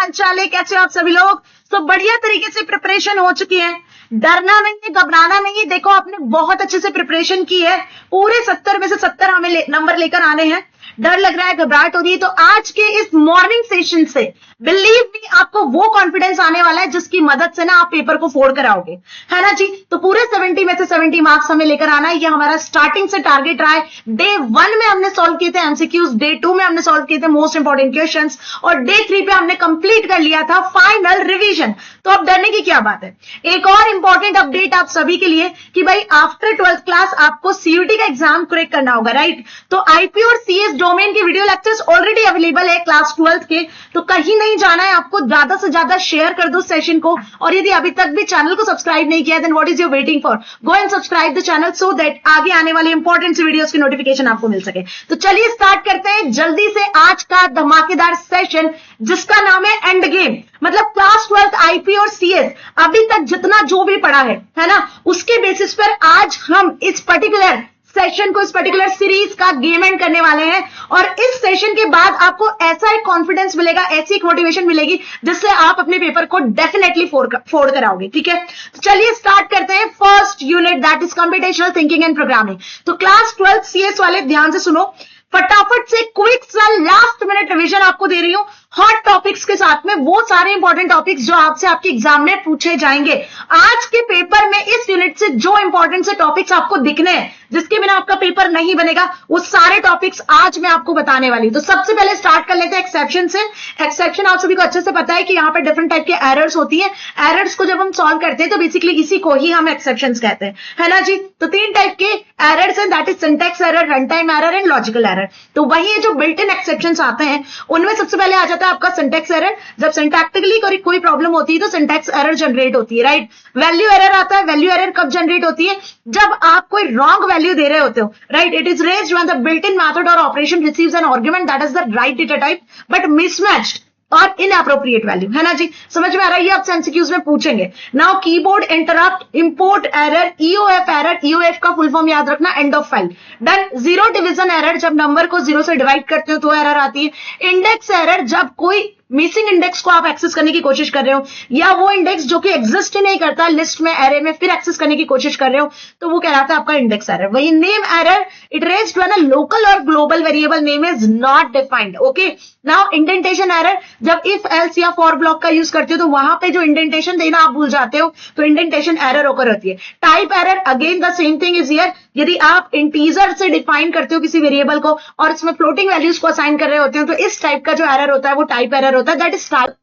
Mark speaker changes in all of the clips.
Speaker 1: हाल चाल है, कैसे हो आप सभी लोग? तो बढ़िया तरीके से प्रिपरेशन हो चुकी है, डरना नहीं है, घबराना नहीं है। देखो आपने बहुत अच्छे से प्रिपरेशन की है, पूरे 70 में से 70 हमें नंबर लेकर आने हैं। डर लग रहा है, घबराहट हो रही है, तो आज के इस मॉर्निंग सेशन से बिलीव मी आपको वो कॉन्फिडेंस आने वाला है जिसकी मदद से ना आप पेपर को फोड़ कर आओगे, है ना जी। तो पूरे 70 में से 70 मार्क्स हमें लेकर आना है, ये हमारा स्टार्टिंग से टारगेट रहा है। डे 1 में हमने सॉल्व किए थे एमसीक्यूज, डे 2 में हमने सॉल्व किए थे मोस्ट इंपॉर्टेंट क्वेश्चंस, और डे 3 पे हमने कंप्लीट कर लिया था फाइनल रिवीजन। तो अब डरने की क्या बात है। एक और इंपॉर्टेंट अपडेट आप सभी के लिए कि भाई आफ्टर 12th क्लास आपको सीयूटी का एग्जाम क्रैक करना होगा, राइट। तो आईपी और सीएस डोमेन के वीडियो लेक्चर्स ऑलरेडी अवेलेबल है क्लास 12th के, तो कहीं नहीं जाना है आपको, ज्यादा से ज्यादा शेयर कर दो सेशन को। और यदि अभी तक भी चैनल को सब्सक्राइब नहीं किया then what is your waiting for, go and subscribe the channel so that आगे आने वाली इंपॉर्टेंट वीडियोस की नोटिफिकेशन आपको मिल सके। तो चलिए स्टार्ट करते हैं जल्दी से आज का धमाकेदार सेशन जिसका नाम है एंड गेम। मतलब क्लास 12th आईपी और सीएस अभी तक जितना जो भी पढ़ा है ना, उसके बेसिस पर आज हम इस पर्टिकुलर सेशन को, इस पर्टिकुलर सीरीज का गेम एंड करने वाले हैं। और इस सेशन के बाद आपको ऐसा एक कॉन्फिडेंस मिलेगा, ऐसी एक मोटिवेशन मिलेगी जिससे आप अपने पेपर को डेफिनेटली फोड़ कर आओगे, ठीक है। तो चलिए स्टार्ट करते हैं first unit, that is computational thinking and programming. तो क्लास 12th सीएस वाले ध्यान से सुनो, फटाफट से क्विक सा लास्ट मिनट रिवीजन आपको दे रही हूं हॉट टॉपिक्स के साथ में, वो सारे इंपॉर्टेंट टॉपिक्स जो आपसे आपके एग्जाम में पूछे जाएंगे। आज के पेपर में इस यूनिट से जो इंपॉर्टेंट से टॉपिक्स आपको दिखने हैं, जिसके बिना आपका पेपर नहीं बनेगा, वो सारे टॉपिक्स आज मैं आपको बताने वाली हूं। तो सबसे पहले स्टार्ट कर लेते हैं एक्सेप्शन से। एक्सेप्शन आप सभी को अच्छे से पता है कि यहाँ पे डिफरेंट टाइप के एरर्स होती है। एरर्स को जब हम सॉल्व करते हैं तो बेसिकली इसी को ही हम एक्सेप्शंस कहते हैं, है ना जी। तो 3 टाइप के एरर्स हैं, that is syntax error, run time error and logical error. तो वही जो बिल्ट इन एक्सेप्शंस आते हैं उनमें सबसे पहले आ जाता है आपका सिंटैक्स एरर। जब सिंटैक्टिकली कोई प्रॉब्लम होती है तो सिंटैक्स एरर जनरेट होती है, राइट। वैल्यू एरर आता है। वैल्यू एरर कब जनरेट होती है? जब आप कोई रॉन्ग वैल्यू दे रहे होते हो, right. It is raised when the built in method or operation receives an argument that is the right data type but mismatched or inappropriate value, है ना जी। समझ में आ रहा है? ये आपसे एमसीक्यूज में पूछेंगे। Now keyboard interrupt, import error, EOF error. EOF का फुल फॉर्म याद रखना, end of file. Done. Zero division error, जब नंबर को 0 से डिवाइड करते हो तो एरर आती है। इंडेक्स एरर, जब कोई मिसिंग इंडेक्स को आप एक्सेस करने की कोशिश कर रहे हो, या वो इंडेक्स जो कि एग्जिस्ट ही नहीं करता लिस्ट में, एरे में, फिर एक्सेस करने की कोशिश कर रहे हो, तो वो कहलाता है आपका इंडेक्स एरर। वही name error, it raised when a local or global variable name is not defined, okay. Now indentation error, जब इफ एल्स या फॉर ब्लॉक का यूज करते हो तो वहां पे जो इंडेंटेशन देना आप भूल जाते हो, तो इंडेंटेशन एरर होकर होती है। Type error, again the same thing is here. यदि आप इंटीजर से डिफाइन करते हो किसी वेरिएबल को और इसमें फ्लोटिंग वैल्यूज को असाइन कर रहे होते हो, तो इस टाइप का जो एरर होता है वो टाइप एरर होता है, that is type.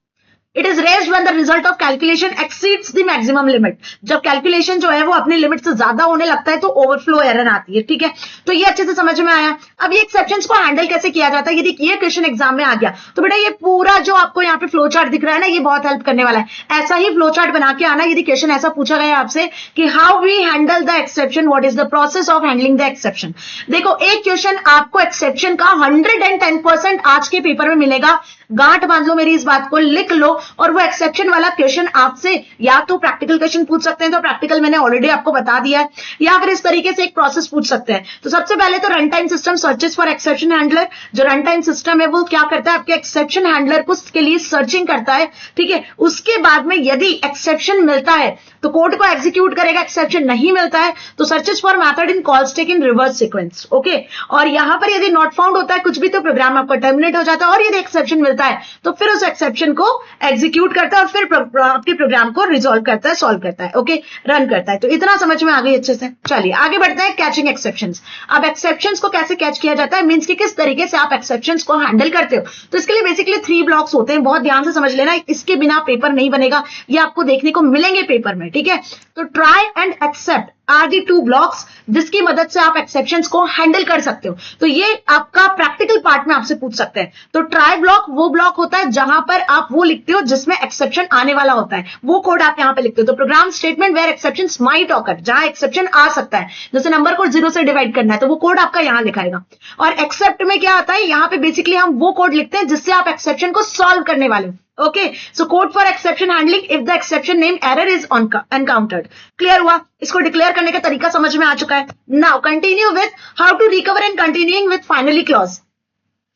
Speaker 1: It is raised when the result of calculation exceeds the maximum limit. जब कैलकुलेशन जो है वो अपनी लिमिट से ज्यादा होने लगता है तो ओवरफ्लो एरर आती है, ठीक है। तो ये अच्छे से समझ में आया। अब ये एक्सेप्शंस को हैंडल कैसे किया जाता है, यदि ये क्वेश्चन एग्जाम में आ गया तो बेटा ये पूरा जो आपको यहाँ पे फ्लो चार्ट दिख रहा है ना, ये बहुत हेल्प करने वाला है। ऐसा ही फ्लो चार्ट बना के आना, यदि क्वेश्चन ऐसा पूछा गया आपसे कि how we handle the exception, what is the process of handling the exception. देखो एक क्वेश्चन आपको एक्सेप्शन का 110% आज के पेपर में मिलेगा। गांठ बांध लो मेरी इस बात को, लिख लो। और वो एक्सेप्शन वाला क्वेश्चन आपसे या तो प्रैक्टिकल क्वेश्चन पूछ सकते हैं, तो प्रैक्टिकल मैंने ऑलरेडी आपको बता दिया है, या फिर इस तरीके से एक प्रोसेस पूछ सकते हैं। तो सबसे पहले तो run time system searches for exception handler. जो रन टाइम सिस्टम है वो क्या करता है, आपके एक्सेप्शन हैंडलर को के लिए सर्चिंग करता है, ठीक है। उसके बाद में यदि एक्सेप्शन मिलता है तो कोड को एग्जीक्यूट करेगा, एक्सेप्शन नहीं मिलता है तो searches for method in calls take in reverse sequence, okay. और यहां पर यदि नॉट फाउंड होता है कुछ भी तो प्रोग्राम आपका टर्मिनेट हो जाता है, और यदि एक्सेप्शन मिलता है तो फिर उस एक्सेप्शन को एग्जीक्यूट करता है और फिर आपके प्रोग्राम को रिजॉल्व करता है, सॉल्व करता है, ओके, रन करता है। तो इतना समझ में आ गई अच्छे से। चलिए आगे बढ़ते हैं, कैचिंग एक्सेप्शंस। अब एक्सेप्शंस को कैसे कैच किया जाता है, मींस कि किस तरीके से आप एक्सेप्शंस को हैंडल करते हो। तो इसके लिए बेसिकली 3 ब्लॉक्स होते हैं, बहुत ध्यान से समझ लेना, इसके बिना पेपर नहीं बनेगा। ये आपको देखने को मिलेंगे पेपर में, ठीक है। तो try and except are the 2 blocks जिसकी मदद से आप एक्सेप्शंस को हैंडल कर सकते हो। तो ये आपका प्रैक्टिकल पार्ट में आपसे पूछ सकते हैं। तो ट्राई ब्लॉक वो ब्लॉक होता है जहां पर आप वो लिखते हो जिसमें एक्सेप्शन आने वाला होता है, वो कोड आप यहां पे लिखते हो। तो program statement where exceptions might occur, जहां एक्सेप्शन आ सकता है, जैसे नंबर को 0 से डिवाइड करना है तो वो कोड आपका यहां लिखाएगा। और एक्सेप्ट में क्या आता है, यहां पे बेसिकली हम वो कोड लिखते हैं जिससे आप एक्सेप्शन को सॉल्व करने वाले हो, okay, so code for exception handling if the exception name error is encountered. Clear हुआ? इसको डिक्लेयर करने का तरीका समझ में आ चुका है। Now continue with how to recover and continuing with finally clause.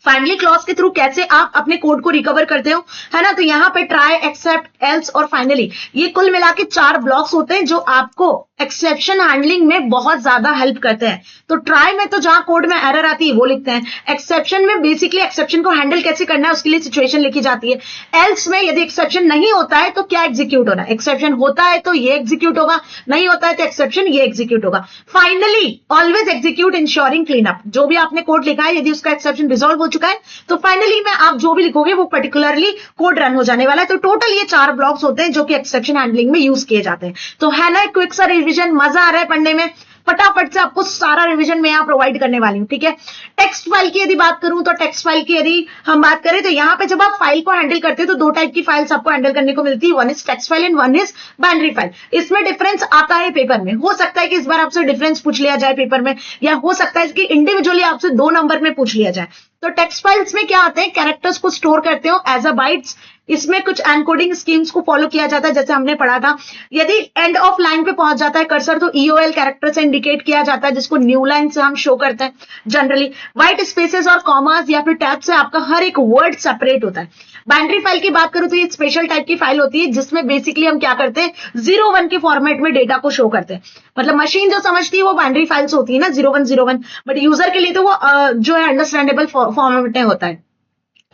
Speaker 1: Finally clause के थ्रू कैसे आप अपने कोड को रिकवर करते हो, है ना। तो यहाँ पे ट्राई, एक्सेप्ट, एल्स और फाइनली, ये कुल मिला के 4 ब्लॉक्स होते हैं जो आपको एक्सेप्शन हैंडलिंग में बहुत ज्यादा हेल्प करते हैं। तो ट्राई में तो जहां कोड में एरर आती है वो लिखते हैं, एक्सेप्शन में बेसिकली एक्सेप्शन को हैंडल कैसे करना है उसके लिए सिचुएशन लिखी जाती है, एल्स में यदि एक्सेप्शन नहीं होता है तो क्या एग्जीक्यूट होना है, एक्सेप्शन होता है तो ये एग्जीक्यूट होगा, नहीं होता है तो एक्सेप्शन ये एग्जीक्यूट होगा। Finally always execute ensuring clean up, जो भी आपने कोड लिखा है यदि उसका एक्सेप्शन रिजॉल्व हो चुका है तो फाइनली में आप जो भी लिखोगे वो पर्टिकुलरली कोड रन हो जाने वाला है। तो टोटल ये 4 ब्लॉक्स होते हैं जो कि एक्सेप्शन हैंडलिंग में यूज किए जाते हैं। तो है ना क्विक सा रिवीजन, मजा आ रहा है पढ़ने में, फटाफट से आपको सारा रिवीजन मैं यहाँ प्रोवाइड करने वाली हूँ, ठीक है। टेक्स्ट फाइल की यदि बात करूं तो टेक्स्ट फाइल की यदि हम बात करें तो यहाँ पे जब आप फाइल को हैंडल करते हो तो 2 टाइप की फाइल्स आपको हैंडल करने को मिलती है, one is text file and one is binary file. इसमें डिफरेंस आता है पेपर में, हो सकता है कि इस बार आपसे डिफरेंस पूछ लिया जाए पेपर में, या हो सकता है कि इंडिविजुअली आपसे 2 नंबर में पूछ लिया जाए। तो टेक्स्ट फाइल्स में क्या आते हैं, कैरेक्टर्स को स्टोर करते हो एज अ बाइट्स, इसमें कुछ एनकोडिंग स्कीम्स को फॉलो किया जाता है जैसे हमने पढ़ा था। यदि एंड ऑफ लाइन पे पहुंच जाता है कर्सर तो ईओएल कैरेक्टर से इंडिकेट किया जाता है जिसको न्यू लाइन से हम शो करते हैं। जनरली व्हाइट स्पेसेस और कॉमास या फिर टैब से आपका हर एक वर्ड सेपरेट होता है। बाइनरी फाइल की बात करूं तो ये स्पेशल टाइप की फाइल होती है जिसमें बेसिकली हम क्या करते हैं 0-1 के फॉर्मेट में डेटा को शो करते हैं। मतलब मशीन जो समझती है वो बाइनरी फाइल्स होती है ना 0-1-0-1, बट यूजर के लिए तो वो जो है अंडरस्टैंडेबल फॉर्मेट में होता है।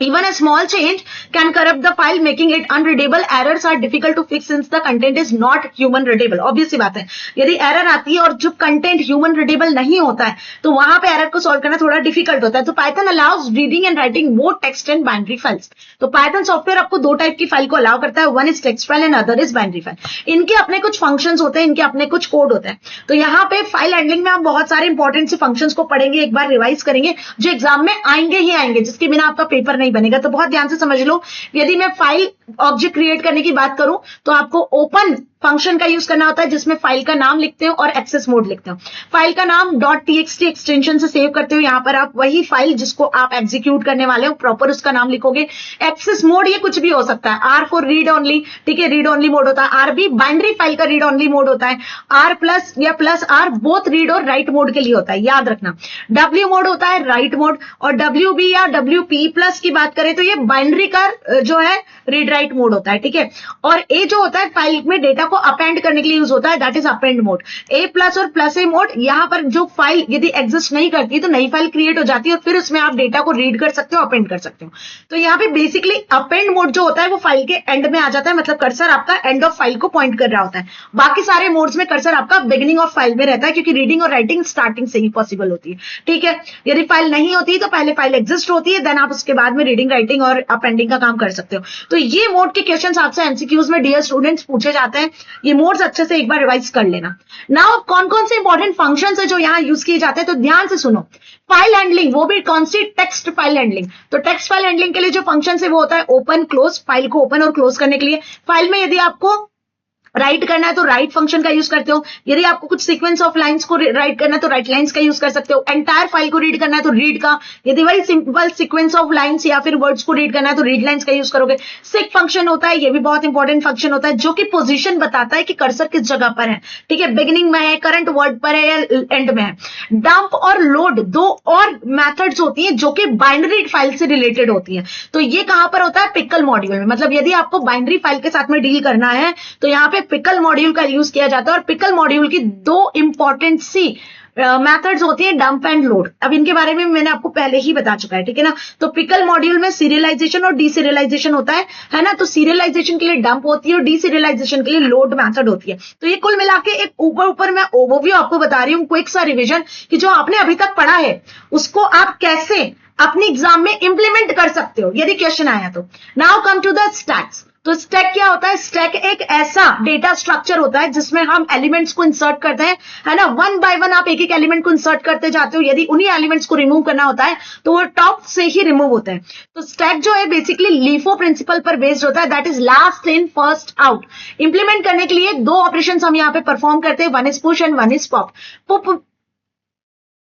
Speaker 1: Even a small change can corrupt the file, making it unreadable. Errors are difficult to fix since the content is not human readable. Obvious सी बात है, यदि एरर आती है और जो कंटेंट ह्यूमन रीडेबल नहीं होता है तो वहां पे एरर को सॉल्व करना थोड़ा डिफिकल्ट होता है। तो Python allows reading and writing both text and binary files. तो पाइथन सॉफ्टवेयर आपको 2 टाइप की फाइल को अलाउ करता है, one is text file and other is binary file. इनके अपने कुछ फंक्शंस होते हैं, इनके अपने कुछ कोड होते हैं। तो यहाँ पे फाइल हैंडलिंग में आप बहुत सारे इंपॉर्टेंट से फंक्शंस को पढ़ेंगे, एक बार रिवाइज करेंगे, जो एग्जाम में आएंगे ही आएंगे, जिसके बिना आपका पेपर नहीं बनेगा। तो बहुत ध्यान से समझ लो। यदि मैं फाइल ऑब्जेक्ट क्रिएट करने की बात करूं तो आपको ओपन फंक्शन का यूज करना होता है जिसमें फाइल का नाम लिखते हो और एक्सेस मोड लिखते हो। फाइल का नाम .txt एक्सटेंशन से सेव करते हो, यहां पर आप वही फाइल जिसको आप एग्जीक्यूट करने वाले हो प्रॉपर उसका नाम लिखोगे। एक्सेस मोड ये कुछ भी हो सकता है, R फॉर रीड ओनली, ठीक है, रीड ओनली मोड होता है। RB बाइनरी फाइल का रीड ओनली मोड होता है। R+ या +R बोथ रीड और राइट मोड के लिए होता है, याद रखना। W मोड होता है राइट मोड, और WB या WP+ की बात करें तो ये बाइनरी का जो है रीड राइट मोड होता है, ठीक है। और A जो होता है फाइल में डेटा को अपेंड करने के लिए यूज होता है, that is append mode. A+ और +A मोड, यहां पर जो फाइल यदि एग्जिस्ट नहीं करती तो नई फाइल क्रिएट हो जाती है और फिर उसमें आप डेटा को रीड कर सकते हो, अपेंड कर सकते हो। तो यहाँ पे बेसिकली अपेंड मोड जो होता है वो फाइल के एंड में आ जाता है, मतलब कर्सर आपका एंड ऑफ फाइल को पॉइंट कर रहा होता है। बाकी सारे मोड्स में कर्सर आपका बिगिनिंग ऑफ फाइल में रहता है क्योंकि रीडिंग और राइटिंग स्टार्टिंग से ही पॉसिबल होती है, ठीक है। यदि फाइल नहीं होती तो पहले फाइल एग्जिस्ट होती है, देन आप उसके बाद में रीडिंग राइटिंग और अपेंडिंग का काम कर सकते हो। तो ये मोड के क्वेश्चंस आपसे एमसीक्यूज में डियर स्टूडेंट्स पूछे जाते हैं, ये मोड्स अच्छे से एक बार रिवाइज कर लेना। नाउ कौन कौन से इंपॉर्टेंट फंक्शंस है जो यहाँ यूज किए जाते हैं, तो ध्यान से सुनो। फाइल हैंडलिंग, वो भी कौन सी, टेक्स्ट फाइल हैंडलिंग। तो टेक्स्ट फाइल हैंडलिंग के लिए जो फंक्शन है वो होता है ओपन क्लोज, फाइल को ओपन और क्लोज करने के लिए। फाइल में यदि आपको राइट करना है तो राइट फंक्शन का यूज करते हो, यदि आपको कुछ सीक्वेंस ऑफ लाइंस को राइट करना है तो राइट लाइंस का यूज कर सकते हो। एंटायर फाइल को रीड करना है तो रीड का, यदि वही सिंपल सीक्वेंस ऑफ लाइंस या फिर वर्ड्स को रीड करना है तो रीड लाइंस का यूज करोगे। सिक फंक्शन होता है, ये भी बहुत इंपॉर्टेंट फंक्शन होता है जो कि पोजीशन बताता है कि कर्सर किस जगह पर है, ठीक है, बिगिनिंग में है, करंट वर्ड पर है या एंड में है। डंप और लोड 2 और मेथड्स होती हैं जो कि बाइनरी फाइल से रिलेटेड होती है। तो ये कहां पर होता है, पिकल मॉड्यूल में। मतलब यदि आपको बाइनरी फाइल के साथ में डील करना है तो यहाँ पे पिकल मॉड्यूल का यूज किया जाता है। और पिकल मॉड्यूल की 2 इंपॉर्टेंट सी मेथड्स होती है, डंप एंड लोड। अब इनके बारे में मैंने आपको पहले ही बता चुका है, ठीक है ना। तो पिकल मॉड्यूल में सीरियलाइजेशन और डीसीरियलाइजेशन होता है ना। तो सीरियलाइजेशन के लिए डंप होती है और डीसीरियलाइजेशन के लिए लोड मेथड होती है। तो ये कुल मिला के एक ऊपर मैं ओवरव्यू आपको बता रही हूँ, क्विक सा रिविजन कि जो आपने अभी तक पढ़ा है उसको आप कैसे अपने एग्जाम में इंप्लीमेंट कर सकते हो यदि क्वेश्चन आया तो। Now come to the stacks. तो स्टैक क्या होता है, स्टैक एक ऐसा डेटा स्ट्रक्चर होता है जिसमें हम एलिमेंट्स को इंसर्ट करते हैं, है ना। 1 बाय 1 आप एक एक एलिमेंट को इंसर्ट करते जाते हो। यदि उन्हीं एलिमेंट्स को रिमूव करना होता है तो वो टॉप से ही रिमूव होते हैं। तो स्टैक जो है बेसिकली लीफो प्रिंसिपल पर बेस्ड होता है, that is last in first out. Implement करने के लिए 2 ऑपरेशंस हम यहाँ पे परफॉर्म करते हैं, one is push and one is pop.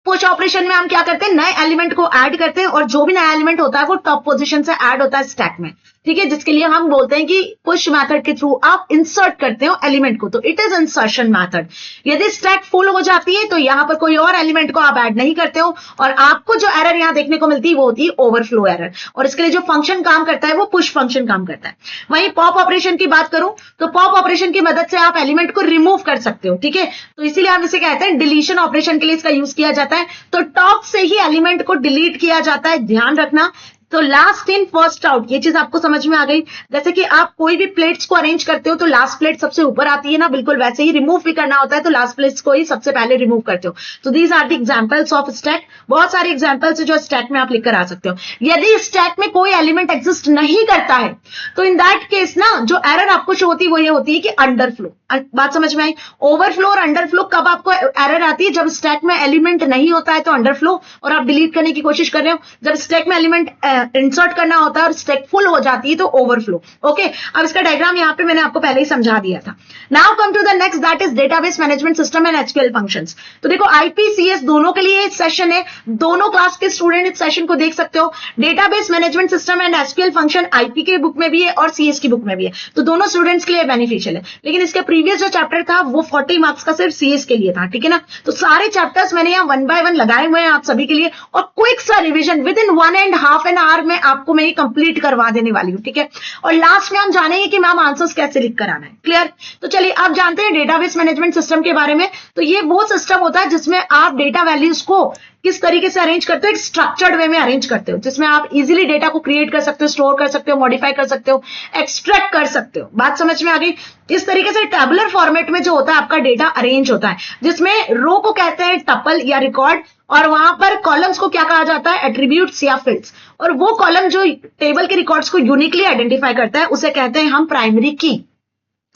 Speaker 1: Push operation में हम क्या करते हैं, नए एलिमेंट को ऐड करते हैं और जो भी नया एलिमेंट होता है वो टॉप पोजीशन से ऐड होता है स्टैक में, ठीक है, जिसके लिए हम बोलते हैं कि पुश मेथड के थ्रू आप इंसर्ट करते हो एलिमेंट को, तो इट इज इंसर्शन मेथड। यदि स्टैक फुल हो जाती है तो यहां पर कोई और एलिमेंट को आप ऐड नहीं करते हो और आपको जो एरर यहां देखने को मिलती है वो होती है ओवरफ्लो एरर, और इसके लिए जो फंक्शन काम करता है वो पुश फंक्शन काम करता है। वहीं पॉप ऑपरेशन की बात करूं तो पॉप ऑपरेशन की मदद से आप एलिमेंट को रिमूव कर सकते हो, ठीक है, तो इसीलिए हम इसे कहते हैं डिलीशन ऑपरेशन के लिए इसका यूज किया जाता है। तो टॉप से ही एलिमेंट को डिलीट किया जाता है, ध्यान रखना। तो लास्ट इन फर्स्ट आउट, ये चीज आपको समझ में आ गई। जैसे कि आप कोई भी प्लेट्स को अरेंज करते हो तो लास्ट प्लेट सबसे ऊपर आती है ना, बिल्कुल वैसे ही रिमूव भी करना होता है तो लास्ट प्लेट्स को ही सबसे पहले रिमूव करते हो। तो these are the examples of stack. बहुत सारे एग्जांपल्स है जो स्टैक में आप लिखकर आ सकते हो। यदि स्टैक में कोई एलिमेंट एग्जिस्ट नहीं करता है तो इन दैट केस ना जो एरर आपको शो होती है वो ये होती है कि अंडरफ्लो। बात समझ में आई? ओवरफ्लो और अंडरफ्लो कब आपको एरर आती है? जब स्टैक में एलिमेंट नहीं होता है तो अंडरफ्लो और आप डिलीट करने की कोशिश कर रहे हो। जब स्टैक में एलिमेंट इंसर्ट करना होता है और स्टैक फुल हो जाती है तो ओवरफ्लो। ओके, अब इसका डायग्राम यहां पे मैंने आपको पहले ही समझा दिया था। Now come to the next, that is database management system and SQL functions. तो देखो आईपीसीएस दोनों के लिए सेशन है, दोनों क्लास के स्टूडेंट इस सेशन को देख सकते हो। Database management system and SQL function IP के बुक में भी है और सीएस की बुक में भी है, तो दोनों स्टूडेंट्स के लिए बेनिफिशियल है। लेकिन इसके प्रीवियस जो चैप्टर था वो 40 मार्क्स का सिर्फ सीएस के लिए था, ठीक है ना। तो सारे चैप्टर्स मैंने यहाँ 1 by 1 लगाए हुए हैं आप सभी के लिए और क्विक सा revision with in 1.5 an hour में आपको मैं ये कंप्लीट करवा देने वाली हूँ, ठीक है। और लास्ट में हम जानेंगे कि मैम आंसर्स कैसे लिख कर आना है। क्लियर? तो चलिए आप जानते हैं डेटाबेस मैनेजमेंट सिस्टम के बारे में। तो ये वो सिस्टम होता है जिसमें आप डेटा वैल्यूज को किस तरीके से अरेंज करते हो, एक स्ट्रक्चर्ड वे में अरेंज करते हो, जिसमें आप इजीली डेटा को क्रिएट कर सकते हो, स्टोर कर सकते हो, मॉडिफाई कर सकते हो, एक्सट्रैक्ट कर सकते हो। बात समझ में आ गई? इस तरीके से टेबुलर फॉर्मेट में जो होता है आपका डेटा अरेंज होता है, जिसमें रो को कहते हैं टपल या रिकॉर्ड और वहां पर कॉलम्स को क्या कहा जाता है, एट्रीब्यूट्स या फील्ड्स। और वो कॉलम जो टेबल के रिकॉर्ड्स को यूनिकली आइडेंटिफाई करता है उसे कहते हैं हम प्राइमरी की।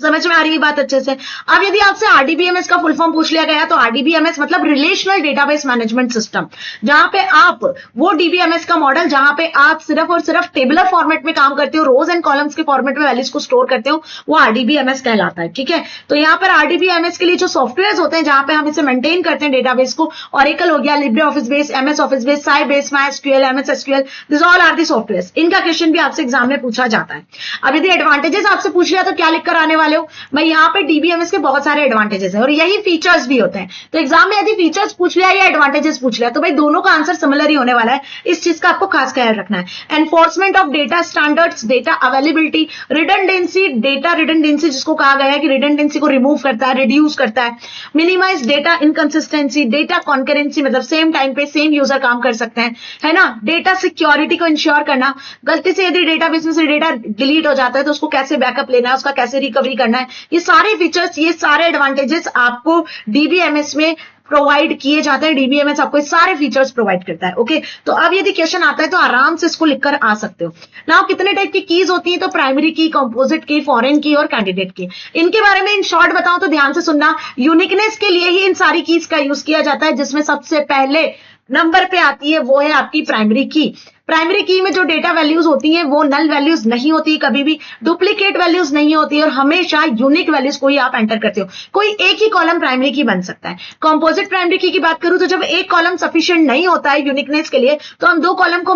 Speaker 1: समझ में आ रही है बात अच्छे से? अब यदि आपसे आरडीबीएमएस का फुल फॉर्म पूछ लिया गया तो आरडीबीएमएस मतलब रिलेशनल डेटाबेस मैनेजमेंट सिस्टम, जहां पे आप वो डीबीएमएस का मॉडल जहां पे आप सिर्फ और सिर्फ टेबुलर फॉर्मेट में काम करते हो, रोज एंड कॉलम्स के फॉर्मेट में वैल्यूज को स्टोर करते हो, वो आरडीबीएमएस कहलाता है, ठीक है। तो यहाँ पर आरडीबीएमएस के लिए जो सॉफ्टवेयर होते हैं जहां पे हम इसे मेंटेन करते हैं डेटाबेस को, ऑरेकल हो गया, Libre Office Base, MS Office Base, Sybase, MySQL, MS SQL, this all are the software. इनका क्वेश्चन भी आपसे एग्जाम में पूछा जाता है। अब यदि एडवांटेजेस आपसे पूछ लिया तो क्या लिखकर आने वाले हो? मैं यहाँ पे डीबीएमएस के बहुत सारे एडवांटेजेस हैं और यही फीचर्स भी होते हैं। तो एग्जाम में यदि फीचर्स पूछ लिया या एडवांटेजेस पूछ लिया तो भाई दोनों का आंसर सिमिलर ही होने वाला है, इस चीज का आपको खास ख्याल रखना है। Enforcement of data standards, data availability, redundancy, data redundancy जिसको कहा गया है कि रिडंडेंसी को रिमूव करता है, रिड्यूस करता है। Minimize data inconsistency, data concurrency मतलब सेम टाइम पे सेम यूजर काम कर सकते हैं, है ना। डेटा सिक्योरिटी को इंश्योर करना, गलती से यदि डेटाबेस में से डेटा डिलीट हो जाता है तो उसको कैसे बैकअप लेना है, उसका कैसे रिकवरी करना है, ये सारे फीचर्स, ये सारे एडवांटेजेस आपको डीबीएमएस में प्रोवाइड किए जाते हैं। डीबीएमएस आपको सारे फीचर्स प्रोवाइड करता है। ओके, तो अब यदि क्वेश्चन आता है तो आराम से इसको लिखकर आ सकते हो। नाउ कितने टाइप की कीज होती हैं? तो प्राइमरी की, कंपोजिट की, फॉरेन की और कैंडिडेट की। इनके बारे में इन शॉर्ट बताऊं तो ध्यान से सुनना। यूनिकनेस के लिए ही इन सारी कीज का यूज किया जाता है, जिसमें सबसे पहले नंबर पे आती है वो है आपकी प्राइमरी की। प्राइमरी की में जो डेटा वैल्यूज होती हैं वो नल वैल्यूज नहीं होती, कभी भी डुप्लीकेट वैल्यूज नहीं होती और हमेशा यूनिक वैल्यूज को ही आप एंटर करते हो। कोई एक ही कॉलम प्राइमरी की बन सकता है। कंपोजिट प्राइमरी की बात करूं तो जब एक कॉलम सफिशिएंट नहीं होता है यूनिकनेस के लिए तो हम दो कॉलम को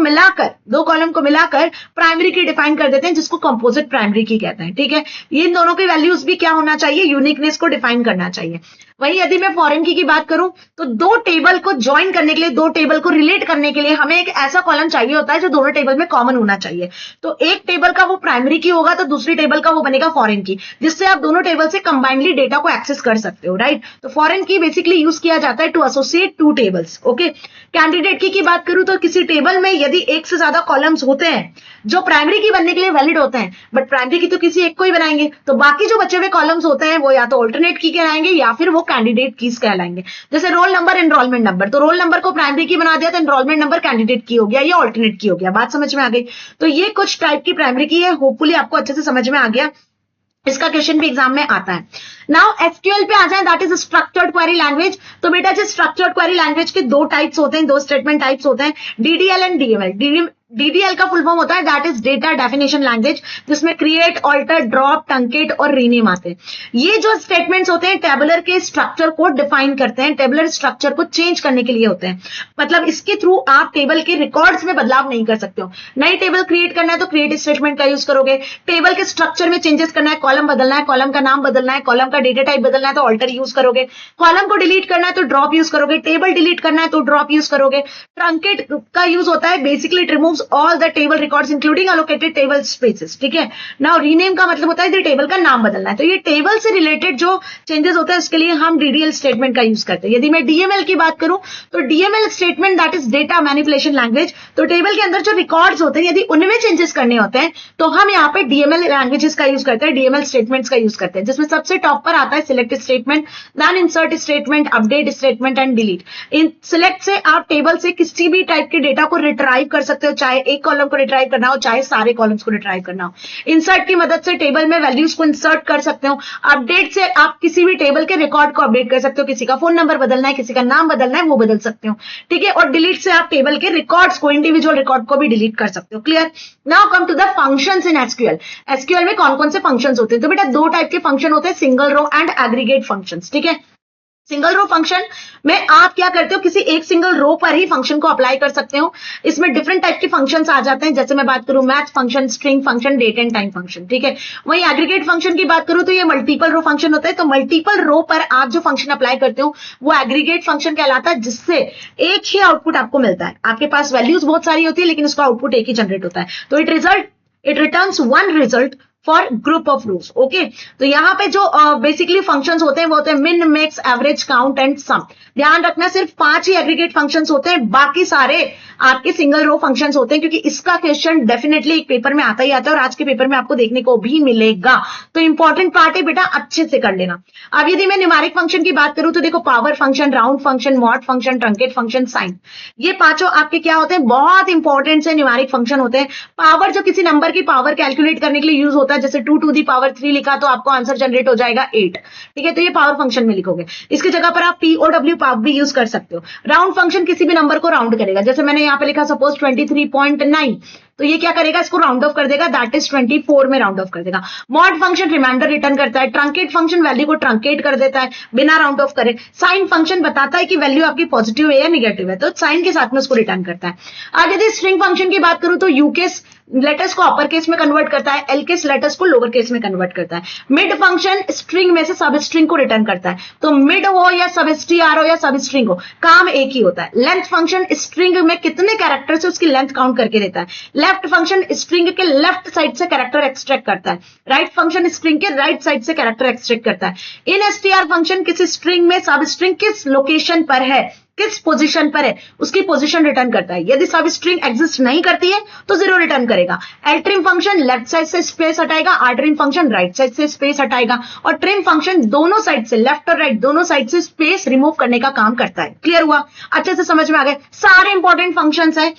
Speaker 1: मिलाकर प्राइमरी की डिफाइन कर देते हैं, जिसको कंपोजिट प्राइमरी की कहते हैं, ठीक है। इन दोनों की वैल्यूज भी क्या होना चाहिए, यूनिकनेस को डिफाइन करना चाहिए। वहीं यदि मैं फॉरेन की बात करूं तो दो टेबल को ज्वाइन करने के लिए, दो टेबल को रिलेट करने के लिए हमें एक ऐसा कॉलम चाहिए होता है जो दोनों टेबल में कॉमन होना चाहिए। तो एक टेबल का वो प्राइमरी की होगा तो दूसरी टेबल का वो बनेगा फॉरेन की, जिससे आप दोनों टेबल से कंबाइनली डेटा को एक्सेस कर सकते हो, राइट। तो फॉरेन की बेसिकली यूज किया जाता है to associate two tables. Okay, candidate की बात करूं तो किसी टेबल में यदि एक से ज्यादा कॉलम्स होते हैं जो प्राइमरी की बनने के लिए वैलिड होते हैं, बट प्राइमरी की तो किसी एक को ही बनाएंगे, तो बाकी जो बचे हुए कॉलम्स होते हैं वो या तो ऑल्टरनेट की कहलाएंगे या फिर वो कैंडिडेट कीज कहलाएंगे। जैसे रोल नंबर, एनरोलमेंट नंबर, तो रोल नंबर को प्राइमरी की बना दिया तो एनरोलमेंट नंबर कैंडिडेट की हो गया या ऑल्टरनेट की हो गया। बात समझ में आ गई? तो ये कुछ टाइप की प्राइमरी की है, होपफुली आपको अच्छे से समझ में आ गया। इसका क्वेश्चन भी एग्जाम में आता है। नाउ एसक्यूएल पे आ जाए, that is structured query language. तो बेटा जो स्ट्रक्चर्ड क्वेरी लैंग्वेज के दो टाइप्स होते हैं, दो स्टेटमेंट टाइप्स होते हैं, डीडीएल एंड डीएमएल। DDL का फुल फॉर्म होता है that is data definition language, जिसमें क्रिएट, ऑल्टर, ड्रॉप, ट्रंकेट और रीनेम आते हैं। ये जो स्टेटमेंट्स होते हैं टेबुलर के स्ट्रक्चर को डिफाइन करते हैं, टेबुलर स्ट्रक्चर को चेंज करने के लिए होते हैं। मतलब इसके थ्रू आप टेबल के रिकॉर्ड्स में बदलाव नहीं कर सकते हो। नई टेबल क्रिएट करना है तो क्रिएट स्टेटमेंट का यूज करोगे, टेबल के स्ट्रक्चर में चेंजेस करना है, कॉलम बदलना है, कॉलम का नाम बदलना है, कॉलम का डेटा टाइप बदलना है तो ऑल्टर यूज करोगे, कॉलम को डिलीट करना है तो ड्रॉप यूज करोगे, टेबल डिलीट करना है तो ड्रॉप यूज करोगे। ट्रंकेट का यूज होता है basically it removes all the table records including allocated table spaces, ठीक है। नाउ रीनेम का मतलब होता है टेबल का नाम बदलना है। तो ये टेबल से रिलेटेड जो चेंजेस होता है उसके लिए हम डीडीएल स्टेटमेंट का यूज करते हैं। यदि मैं डीएमएल की बात करूं तो DML statement that is data manipulation language. तो टेबल के अंदर जो रिकॉर्ड्स होते हैं यदि उनमें चेंजेस करने होते हैं तो हम यहाँ पे डीएमएल लैंग्वेजेस का यूज करते हैं, डीएमएल स्टेटमेंट्स का यूज करते हैं, जिसमें सबसे टॉप पर आता है select statement, then insert statement, update statement and delete. इन सिलेक्ट से आप टेबल से किसी भी टाइप के डेटा को रिट्राइव कर सकते हो, चाहे एक कॉलम को रिट्राइव करना हो चाहे सारे कॉलम्स को रिट्राइव करना हो। इंसर्ट की मदद से टेबल में वैल्यूज को इंसर्ट कर सकते हो। अपडेट से आप किसी भी टेबल के रिकॉर्ड को अपडेट कर सकते हो, किसी का फोन नंबर बदलना है, किसी का नाम बदलना है वो बदल सकते हो, ठीक है। और डिलीट से आप टेबल के रिकॉर्ड्स को, इंडिविजुअल रिकॉर्ड को भी डिलीट कर सकते हो। Clear. Now come to the functions in SQL. SQL में कौन कौन से फंक्शंस होते हैं? तो बेटा दो टाइप के फंक्शन होते हैं, single row and aggregate functions, ठीक है। सिंगल रो फंक्शन में आप क्या करते हो, किसी एक सिंगल रो पर ही फंक्शन को अप्लाई कर सकते हो। इसमें डिफरेंट टाइप के फंक्शंस आ जाते हैं, जैसे मैं बात करूं math function, string function, date and time function, ठीक है। वहीं एग्रीगेट फंक्शन की बात करूं तो ये मल्टीपल रो फंक्शन होता है। तो मल्टीपल रो पर आप जो फंक्शन अप्लाई करते हो वो एग्रीगेट फंक्शन कहलाता है, जिससे एक ही आउटपुट आपको मिलता है। आपके पास वैल्यूज बहुत सारी होती है लेकिन उसका आउटपुट एक ही जनरेट होता है। तो it returns one result for group of rose, okay. तो यहाँ पे जो बेसिकली फंक्शंस होते हैं वो होते हैं min, max, average, count and sum. ध्यान रखना सिर्फ 5 ही एग्रीगेट फंक्शंस होते हैं, बाकी सारे आपके सिंगल रो फंक्शंस होते हैं, क्योंकि इसका क्वेश्चन डेफिनेटली एक पेपर में आता ही आता है और आज के पेपर में आपको देखने को भी मिलेगा। तो इंपॉर्टेंट पार्ट है बेटा, अच्छे से कर लेना। अब यदि मैं न्यूमेरिक फंक्शन की बात करूं तो देखो power function, round function, mod function, truncate function, sign, ये पांचों आपके क्या होते हैं, बहुत इंपॉर्टेंट से न्यूमेरिक फंक्शन होते हैं। पावर जो किसी नंबर की पावर कैलकुलेट करने के लिए यूज होता है, जैसे 2 to the power 3 लिखा तो आपको आंसर जनरेट हो जाएगा 8, ठीक है। तो ये पावर फंक्शन में लिखोगे। इसकी जगह पर आप POW पावर भी यूज कर सकते हो। राउंड फंक्शन किसी भी नंबर को राउंड करेगा, जैसे मैंने यहाँ पे लिखा सपोज 23.9, तो ये क्या करेगा, इसको राउंड ऑफ कर देगा, दैट इज 24 में राउंड ऑफ कर देगा। मॉड फंक्शन रिमाइंडर रिटर्न करता है। ट्रंकेट फंक्शन वैल्यू को ट्रंकेट कर देता है बिना राउंड ऑफ करे। साइन फंक्शन बताता है कि वैल्यू आपकी पॉजिटिव है या निगेटिव है, तो साइन के साथ में उसको रिटर्न करता है। आज यदि स्ट्रिंग फंक्शन की बात करूं तो यूकेस लेटर्स को अपर केस में कन्वर्ट करता है, एल केस लेटर्स को लोअर केस में कन्वर्ट करता है। मिड फंक्शन स्ट्रिंग में से सब स्ट्रिंग को रिटर्न करता है। तो मिड हो या सब str हो या सब स्ट्रिंग हो, काम एक ही होता है। लेंथ फंक्शन स्ट्रिंग में कितने कैरेक्टर से उसकी लेंथ काउंट करके देता है। लेफ्ट फंक्शन स्ट्रिंग के लेफ्ट साइड से कैरेक्टर एक्सट्रैक्ट करता है। राइट फंक्शन स्ट्रिंग के राइट साइड से कैरेक्टर एक्सट्रैक्ट करता है। इन str फंक्शन किसी स्ट्रिंग में सब स्ट्रिंग किस लोकेशन पर है, किस पोजीशन पर है, उसकी पोजीशन रिटर्न करता है। यदि सब स्ट्रिंग एग्जिस्ट नहीं करती है तो 0 रिटर्न करेगा। एलट्रिम फंक्शन लेफ्ट साइड से स्पेस हटाएगा, आरट्रिम फंक्शन राइट साइड से स्पेस हटाएगा, और ट्रिम फंक्शन दोनों साइड से, लेफ्ट और राइट दोनों साइड से स्पेस रिमूव करने का काम करता है। क्लियर हुआ? अच्छे से समझ में आ गए? सारे इंपॉर्टेंट फंक्शंस हैं।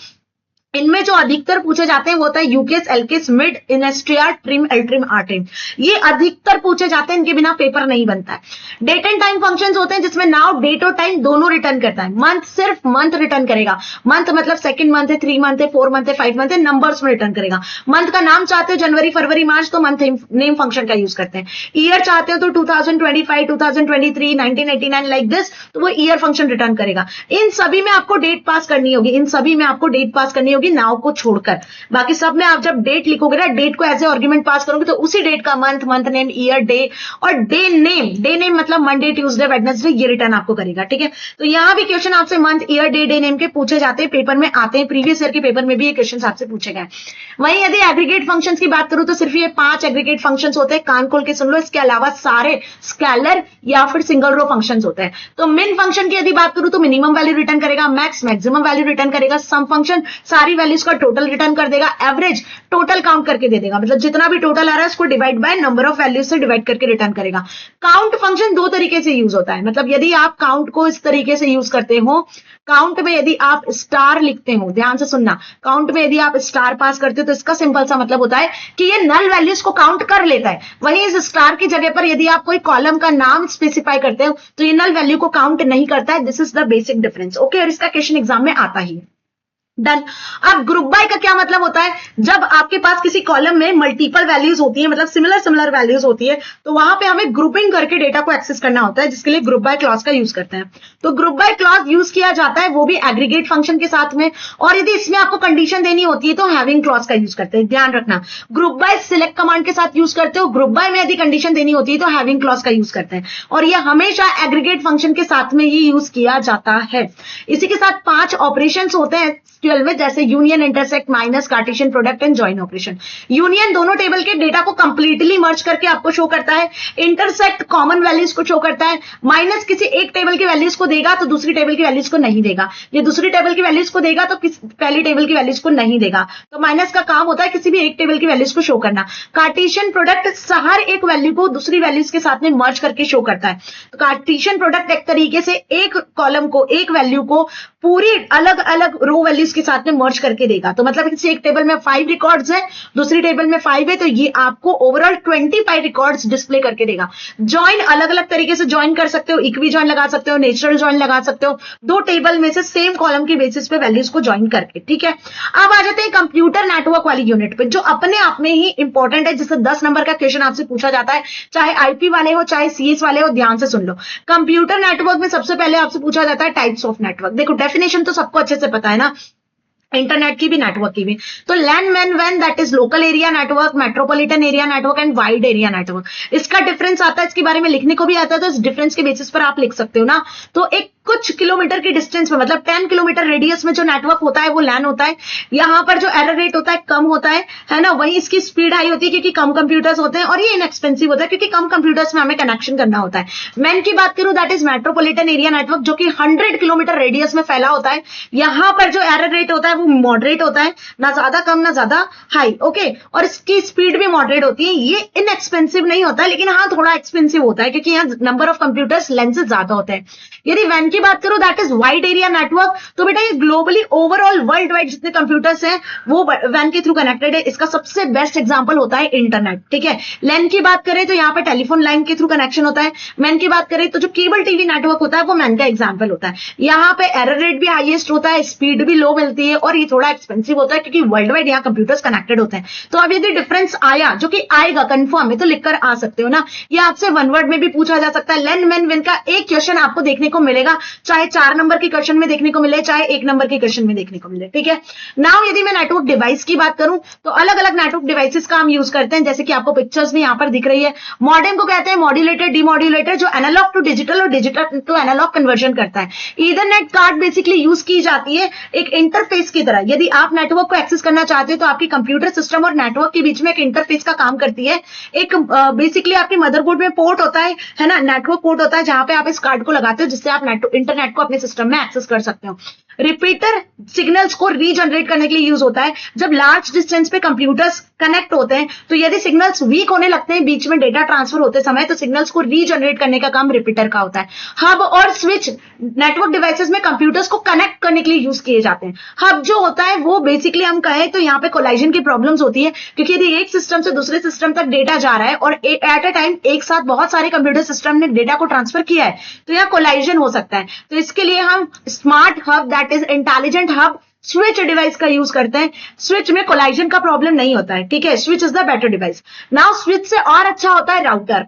Speaker 1: इनमें जो अधिकतर पूछे जाते हैं वो होता है यूकेस, एलकेस, मिड, इनएसटीआर, ट्रिम, एलट्रिम, आरट्रिम। ये अधिकतर पूछे जाते हैं, इनके बिना पेपर नहीं बनता है। डेट एंड टाइम फंक्शंस होते हैं जिसमें नाउ, डेट और टाइम दोनों रिटर्न करता है। मंथ सिर्फ मंथ रिटर्न करेगा। मंथ मतलब सेकंड मंथ है, 3 मंथ है, 4 मंथ है, 5 मंथ है, नंबर्स में रिटर्न करेगा। मंथ का नाम चाहते हो जनवरी, फरवरी, मार्च, तो मंथ नेम फंक्शन का यूज करते हैं। ईयर चाहते हो तो 2025, 2023, 1989 लाइक दिस, तो वो ईयर फंक्शन रिटर्न करेगा। इन सभी में आपको डेट पास करनी होगी, इन सभी में आपको डेट पास करनी होगी नाउ को छोड़कर। बाकी सब में आप जब डेट लिखोगे ना, डेट को एज ए आर्गुमेंट पास करोगे तो उसी डेट का month, month name, year, day, और डे नेम मतलब मंडे, ट्यूसडे, वेडनेसडे, ये रिटर्न आपको करेगा, ठीक है। तो यहां भी क्वेश्चन आपसे मंथ, ईयर, डे नेम के पूछे जाते हैं, पेपर में आते हैं। प्रीवियस ईयर के पेपर में भी ये क्वेश्चन आपसे पूछे गए। वहीं यदि एग्रीगेट फंक्शंस की बात करूं तो सिर्फ ये 5 एग्रीगेट फंक्शंस होते हैं, कान खोल के सुन लो। इसके अलावा सारे स्केलर या फिर सिंगल रो फंक्शंस होते हैं। तो मिन फंक्शन की यदि बात करूं तो मिनिमम वैल्यू रिटर्न करेगा, मैक्स मैक्सिमम वैल्यू रिटर्न करेगा, सम फंक्शन सारी वैल्यूज का टोटल रिटर्न कर देगा, एवरेज टोटल काउंट करके दे देगा, मतलब जितना भी टोटल आ रहा है उसको divide by number of values से डिवाइड करके रिटर्न करेगा। काउंट फंक्शन 2 तरीके से यूज होता है, मतलब यदि आप काउंट को इस तरीके से यूज करते हो, काउंट में यदि आप स्टार लिखते हो, ध्यान से सुनना, काउंट में यदि आप स्टार पास करते हो तो इसका सिंपल सा मतलब होता है कि ये नल वैल्यूज को काउंट कर लेता है। वहीं इस स्टार की जगह पर यदि आप कोई कॉलम का नाम स्पेसिफाई करते हो तो ये नल वैल्यू को काउंट नहीं करता है। This is the basic difference, okay. और इसका क्वेश्चन एग्जाम में आता ही है। डन। अब ग्रुप बाय का क्या मतलब होता है, जब आपके पास किसी कॉलम में मल्टीपल वैल्यूज होती है, मतलब सिमिलर वैल्यूज होती है, तो वहां पे हमें ग्रुपिंग करके डेटा को एक्सेस करना होता है, जिसके लिए ग्रुप बाय क्लॉज का यूज करते हैं। तो ग्रुप बाय क्लॉज यूज किया जाता है वो भी एग्रीगेट फंक्शन के साथ में, और यदि इसमें आपको कंडीशन देनी होती है तो हैविंग क्लॉज का यूज करते हैं। ध्यान रखना, ग्रुप बाय सिलेक्ट कमांड के साथ यूज करते हो, ग्रुप बाय में यदि कंडीशन देनी होती है तो हैविंग क्लॉज का यूज करते हैं, और यह हमेशा एग्रीगेट फंक्शन के साथ में ही यूज किया जाता है। इसी के साथ 5 ऑपरेशन होते हैं SQL में, जैसे union, intersect, minus, Cartesian product and join operation. Union दोनों टेबल के डेटा को कंप्लीटली मर्ज करके आपको शो करता है, इंटरसेक्ट कॉमन वैल्यूज को शो करता है, माइनस किसी एक टेबल की वैल्यूज को देगा तो दूसरी टेबल की वैल्यूज को नहीं देगा, ये दूसरी टेबल की वैल्यूज को देगा तो पहली टेबल की वैल्यूज को नहीं देगा। तो माइनस का काम होता है किसी भी एक टेबल की वैल्यूज को शो करना। कार्टेशियन प्रोडक्ट हर एक वैल्यू को दूसरी वैल्यूज के साथ में मर्ज करके शो करता है। तो कार्टेशियन प्रोडक्ट एक तरीके से एक कॉलम को, एक वैल्यू को पूरी अलग अलग रो वैल्यूज के साथ में मर्ज करके देगा। तो मतलब किसी एक टेबल में 5 रिकॉर्ड्स हैं, दूसरी टेबल में 5 है, तो ये आपको ओवरऑल 25 रिकॉर्ड्स डिस्प्ले करके देगा। जॉइन अलग अलग तरीके से जॉइन कर सकते हो, इक्वी जॉइन लगा सकते हो, नेचुरल जॉइन लगा सकते हो, दो टेबल में से सेम कॉलम के बेसिस पे वैल्यूज को जॉइन करके। ठीक है, अब आ जाते हैं कंप्यूटर नेटवर्क वाली यूनिट पे, जो अपने आप में ही इंपॉर्टेंट है, जिससे 10 नंबर का क्वेश्चन आपसे पूछा जाता है, चाहे आईपी वाले हो चाहे सीएस वाले हो। ध्यान से सुन लो, कंप्यूटर नेटवर्क में सबसे पहले आपसे पूछा जाता है टाइप्स ऑफ नेटवर्क। देखो डेफिनेशन तो सबको अच्छे से पता है ना, इंटरनेट की भी, नेटवर्क की भी। तो लैन मैन वैन, that is local area network, metropolitan area network and wide area network. इसका डिफरेंस आता है, इसके बारे में लिखने को भी आता है, तो इस डिफरेंस के बेसिस पर आप लिख सकते हो ना। तो एक कुछ किलोमीटर की डिस्टेंस में, मतलब 10 किलोमीटर रेडियस में जो नेटवर्क होता है वो लैन होता है। यहां पर जो एरर रेट होता है कम होता है ना, वही इसकी स्पीड हाई होती है क्योंकि कम कंप्यूटर्स होते हैं, और ये इनएक्सपेंसिव होता है क्योंकि कम कंप्यूटर्स में हमें कनेक्शन करना होता है। मैन की बात करूं, that is metropolitan area network, जो कि 100 किलोमीटर रेडियस में फैला होता है। यहां पर जो एरर रेट होता है वो मॉडरेट होता है, ना ज्यादा कम ना ज्यादा हाई। ओके, और इसकी स्पीड भी मॉडरेट होती है। ये इनएक्सपेंसिव नहीं होता है, लेकिन हाँ थोड़ा एक्सपेंसिव होता है क्योंकि यहाँ नंबर ऑफ कंप्यूटर्स लेंसेज ज्यादा होते हैं। यदि वैन की बात करूं, that is wide area network, तो बेटा ये ग्लोबली ओवरऑल वर्ल्ड वाइड जितने कंप्यूटर्स हैं वो वैन के थ्रू कनेक्टेड है। इसका सबसे बेस्ट एग्जांपल होता है इंटरनेट। ठीक है, लैन की बात करें तो यहाँ पे टेलीफोन लाइन के थ्रू कनेक्शन होता है। मैन की बात करें तो जो केबल टीवी नेटवर्क होता है वो मैन का एग्जांपल होता है। यहाँ पे एरर रेट भी हाईएस्ट होता है, स्पीड भी लो मिलती है, और ये थोड़ा एक्सपेंसिव होता है क्योंकि वर्ल्ड वाइड यहाँ कंप्यूटर्स कनेक्टेड होते हैं। तो अब यदि डिफरेंस आया, जो कि आएगा कंफर्म है, तो लिखकर आ सकते हो ना। ये आपसे वन वर्ड में भी पूछा जा सकता है। लैन मैन वेन का एक क्वेश्चन आपको देखने को मिलेगा, चाहे 4 नंबर के क्वेश्चन में देखने को मिले, चाहे 1 नंबर के क्वेश्चन में देखने को मिले। ठीक है, नाउ यदि मैं नेटवर्क डिवाइस की बात करूं तो अलग अलग नेटवर्क डिवाइसेस का हम यूज करते हैं, जैसे कि आपको पिक्चर्स में यहां पर दिख रही है। मॉडेम को कहते हैं मॉड्यूलेटर, डिमॉड्यूलेटर, जो एनालॉग टू डिजिटल और डिजिटल टू एनालॉग कन्वर्जन करता है। ईथरनेट कार्ड बेसिकली यूज की जाती है एक इंटरफेस की तरह। यदि आप नेटवर्क को एक्सेस करना चाहते हो तो आपकी कंप्यूटर सिस्टम और नेटवर्क के बीच में एक इंटरफेस का काम करती है। एक बेसिकली आपके मदरबोर्ड में पोर्ट होता है ना, नेटवर्क पोर्ट होता है, जहां पे आप इस कार्ड को लगाते हो, जिससे आप इंटरनेट को अपने सिस्टम में एक्सेस कर सकते हो। रिपीटर सिग्नल्स को रीजनरेट करने के लिए यूज होता है। जब लार्ज डिस्टेंस पे कंप्यूटर्स कनेक्ट होते हैं तो यदि सिग्नल्स वीक होने लगते हैं बीच में डेटा ट्रांसफर होते समय, तो सिग्नल्स को रीजनरेट करने का काम रिपीटर का होता है। हब और स्विच नेटवर्क डिवाइसेस में कंप्यूटर्स को कनेक्ट करने के लिए यूज किए जाते हैं। हब जो होता है वो बेसिकली हम कहें तो यहाँ पे कोलाइजन की प्रॉब्लम्स होती है, क्योंकि यदि एक सिस्टम से दूसरे सिस्टम तक डेटा जा रहा है और एट अ टाइम एक साथ बहुत सारे कंप्यूटर सिस्टम ने डेटा को ट्रांसफर किया है, तो यहाँ कोलाइजन हो सकता है। तो इसके लिए हम smart hub, that is intelligent hub, switch device का यूज करते हैं। स्विच में कोलाइजन का प्रॉब्लम नहीं होता है। ठीक है, switch is the better device. Now switch से और अच्छा होता है राउटर।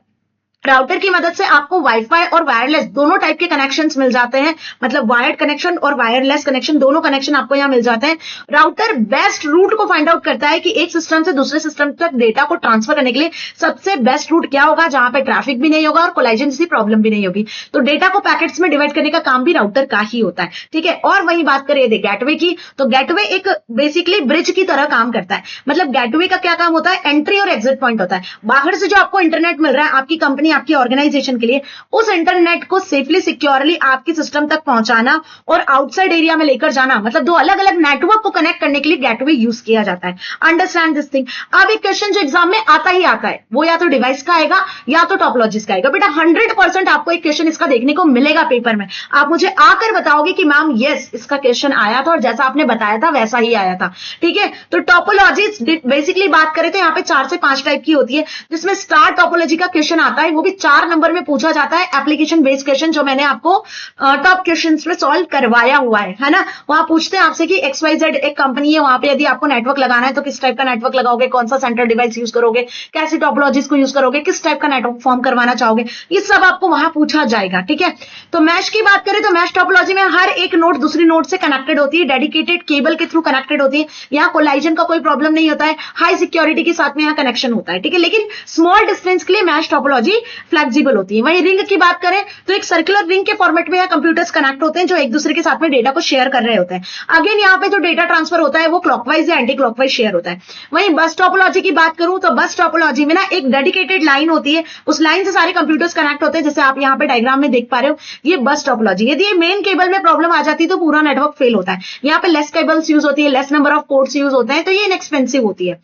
Speaker 1: राउटर की मदद से आपको वाईफाई और वायरलेस दोनों टाइप के कनेक्शंस मिल जाते हैं, मतलब वायर्ड कनेक्शन और वायरलेस कनेक्शन, दोनों कनेक्शन आपको यहां मिल जाते हैं। राउटर बेस्ट रूट को फाइंड आउट करता है कि एक सिस्टम से दूसरे सिस्टम तक डेटा को ट्रांसफर करने के लिए सबसे बेस्ट रूट क्या होगा, जहां पे ट्रैफिक भी नहीं होगा और कोलाइजन जैसी प्रॉब्लम भी नहीं होगी। तो डेटा को पैकेट्स में डिवाइड करने का काम भी राउटर का ही होता है। ठीक है, और वही बात करें गेटवे की, तो गेटवे एक बेसिकली ब्रिज की तरह काम करता है। मतलब गेटवे का क्या काम होता है, एंट्री और एग्जिट पॉइंट होता है। बाहर से जो आपको इंटरनेट मिल रहा है आपकी कंपनी, आपकी ऑर्गेनाइजेशन के लिए, उस इंटरनेट को सेफली सिक्योरली आपके सिस्टम तक पहुंचाना और आउटसाइड एरिया में लेकर जाना, मतलब दो अलग अलग नेटवर्क को कनेक्ट करने के लिए गेटवे यूज किया जाता है। Understand this thing. अब एक क्वेश्चन जो एग्जाम में आता ही आता है, वो या तो डिवाइस का आएगा या तो टोपोलॉजीज का आएगा। बेटा 100% आपको एक क्वेश्चन इसका देखने को मिलेगा पेपर में। आप मुझे आकर बताओगे कि मैम यस इसका क्वेश्चन आया था और जैसा आपने बताया था वैसा ही आया था। ठीक है, तो टोपोलॉजीज बेसिकली बात करें तो यहाँ पे 4 से 5 टाइप की होती है, जिसमें स्टार टोपोलॉजी का क्वेश्चन आता है, वो भी 4 नंबर में पूछा जाता है एप्लीकेशन बेस्ड क्वेश्चन, जो मैंने आपको टॉप क्वेश्चंस में सॉल्व करवाया हुआ है ना। वहां पूछते हैं आपसे कि XYZ एक कंपनी है, वहां पे यदि आपको नेटवर्क लगाना है तो किस टाइप का नेटवर्क लगाओगे, कौन सा सेंटर डिवाइस यूज करोगे, कैसी टॉपोलॉजीज को यूज करोगे, किस टाइप का नेटवर्क फॉर्म करवाना चाहोगे, ये सब आपको वहां पूछा जाएगा। ठीक है, तो मैश की बात करें तो मैश टॉपोलॉजी में हर एक नोड दूसरी नोड से कनेक्टेड होती है, डेडिकेटेड केबल के थ्रू कनेक्टेड होती है। यहाँ कोलाइजन का कोई प्रॉब्लम नहीं होता है, हाई सिक्योरिटी के साथ में यहाँ कनेक्शन होता है। ठीक है, लेकिन स्मॉल डिस्टेंस के लिए मैश टॉपोलॉजी फ्लेक्सिबल होती है। वहीं रिंग की बात करें तो एक सर्कुलर रिंग के फॉर्मेट में कंप्यूटर्स कनेक्ट होते हैं जो एक दूसरे के साथ में डेटा को शेयर कर रहे होते हैं। अगेन यहाँ पे जो डेटा ट्रांसफर होता है वो क्लॉकवाइज या एंटी क्लॉकवाइज शेयर होता है। वहीं बस टॉपोलॉजी की बात करूं तो बस टॉपोलॉजी में ना एक डेडिकेटेड लाइन होती है, उस लाइन से सारे कंप्यूटर्स कनेक्ट होते हैं, जैसे आप यहाँ पे डायग्राम में देख पा रहे हो, ये बस टॉपोलॉजी। यदि ये मेन केबल में प्रॉब्लम आ जाती है तो पूरा नेटवर्क फेल होता है। यहाँ पे लेस केबल्स यूज होती है, less number of ports use होते हैं, तो ये इनएक्सपेंसिव होती है।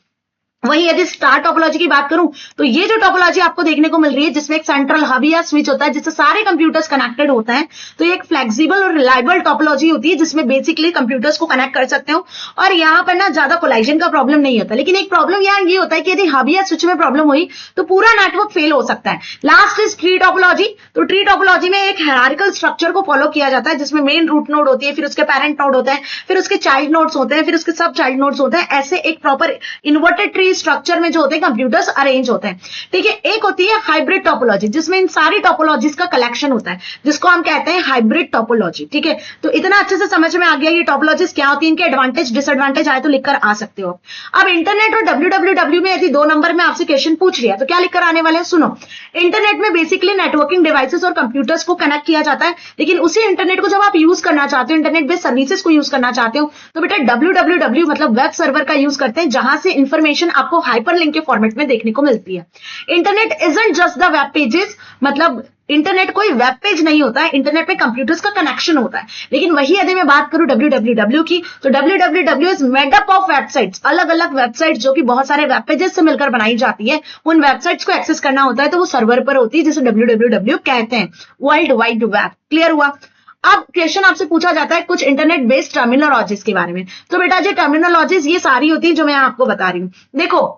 Speaker 1: वहीं यदि स्टार टॉपोलॉजी की बात करूं तो ये जो टॉपोलॉजी आपको देखने को मिल रही है जिसमें एक सेंट्रल हब या स्विच होता है जिससे सारे कंप्यूटर्स कनेक्टेड होते हैं, तो ये एक फ्लेक्सिबल और रिलायबल टॉपोलॉजी होती है जिसमें बेसिकली कंप्यूटर्स को कनेक्ट कर सकते हो और यहाँ पर ना ज्यादा कोलाइजन का प्रॉब्लम नहीं होता। लेकिन एक प्रॉब्लम यहाँ ये होता है कि यदि हब या स्विच में प्रॉब्लम हुई तो पूरा नेटवर्क फेल हो सकता है। Last is tree topology. तो ट्री टॉपोलॉजी में एक हायरार्किकल स्ट्रक्चर को फॉलो किया जाता है जिसमें मेन रूट नोड होती है, फिर उसके पेरेंट नोड होते हैं, फिर उसके चाइल्ड नोड्स होते हैं, फिर उसके सब चाइल्ड नोड्स होते हैं। ऐसे एक प्रॉपर इन्वर्टेड ट्री स्ट्रक्चर में जो कंप्यूटर्स अरेंज होते हैं। ठीक है, एक होती है हाइब्रिड टॉपोलॉजी जिसमें इन सारी टॉपोलॉजीज का कलेक्शन होता है जिसको हम कहते हैं हाइब्रिड टॉपोलॉजी। ठीक है, तो इतना अच्छे से समझ में आ गया ये टॉपोलॉजीज क्या होती है, इनके एडवांटेज डिसएडवांटेज आए तो लिखकर आ सकते हो। अब इंटरनेट और www में यदि 2 नंबर में आपसे क्वेश्चन पूछ लिया तो क्या लिखकर आने वाले हैं, सुनो। इंटरनेट में बेसिकली नेटवर्किंग डिवाइसेस और कंप्यूटर्स को कनेक्ट किया जाता है, लेकिन उसी इंटरनेट को जब आप यूज करना चाहते हो, इंटरनेट बेस्ड सर्विसेज को यूज करना चाहते हो, तो बेटा www मतलब वेब सर्वर का यूज करते हैं जहां से इंफॉर्मेशन आपको हाइपरलिंक के फॉर्मेट में देखने को मिलती है। Internet isn't just the web pages, मतलब इंटरनेट कोई वेब पेज नहीं होता है, इंटरनेट पे कंप्यूटर्स का कनेक्शन होता है। लेकिन वही यदि मैं बात करूं www की तो www is made up of websites, अलग अलग वेबसाइट्स जो कि बहुत सारे वेब पेजेस से मिलकर बनाई जाती है। उन वेबसाइट्स को एक्सेस करना होता है तो वो सर्वर पर होती है जिसे www कहते हैं, वर्ल्ड वाइड वेब। क्लियर हुआ। अब क्वेश्चन आपसे पूछा जाता है कुछ इंटरनेट बेस्ड टर्मिनोलॉजीज के बारे में। तो बेटा ये टर्मिनोलॉजीज ये सारी होती है जो मैं आपको बता रही हूं। देखो,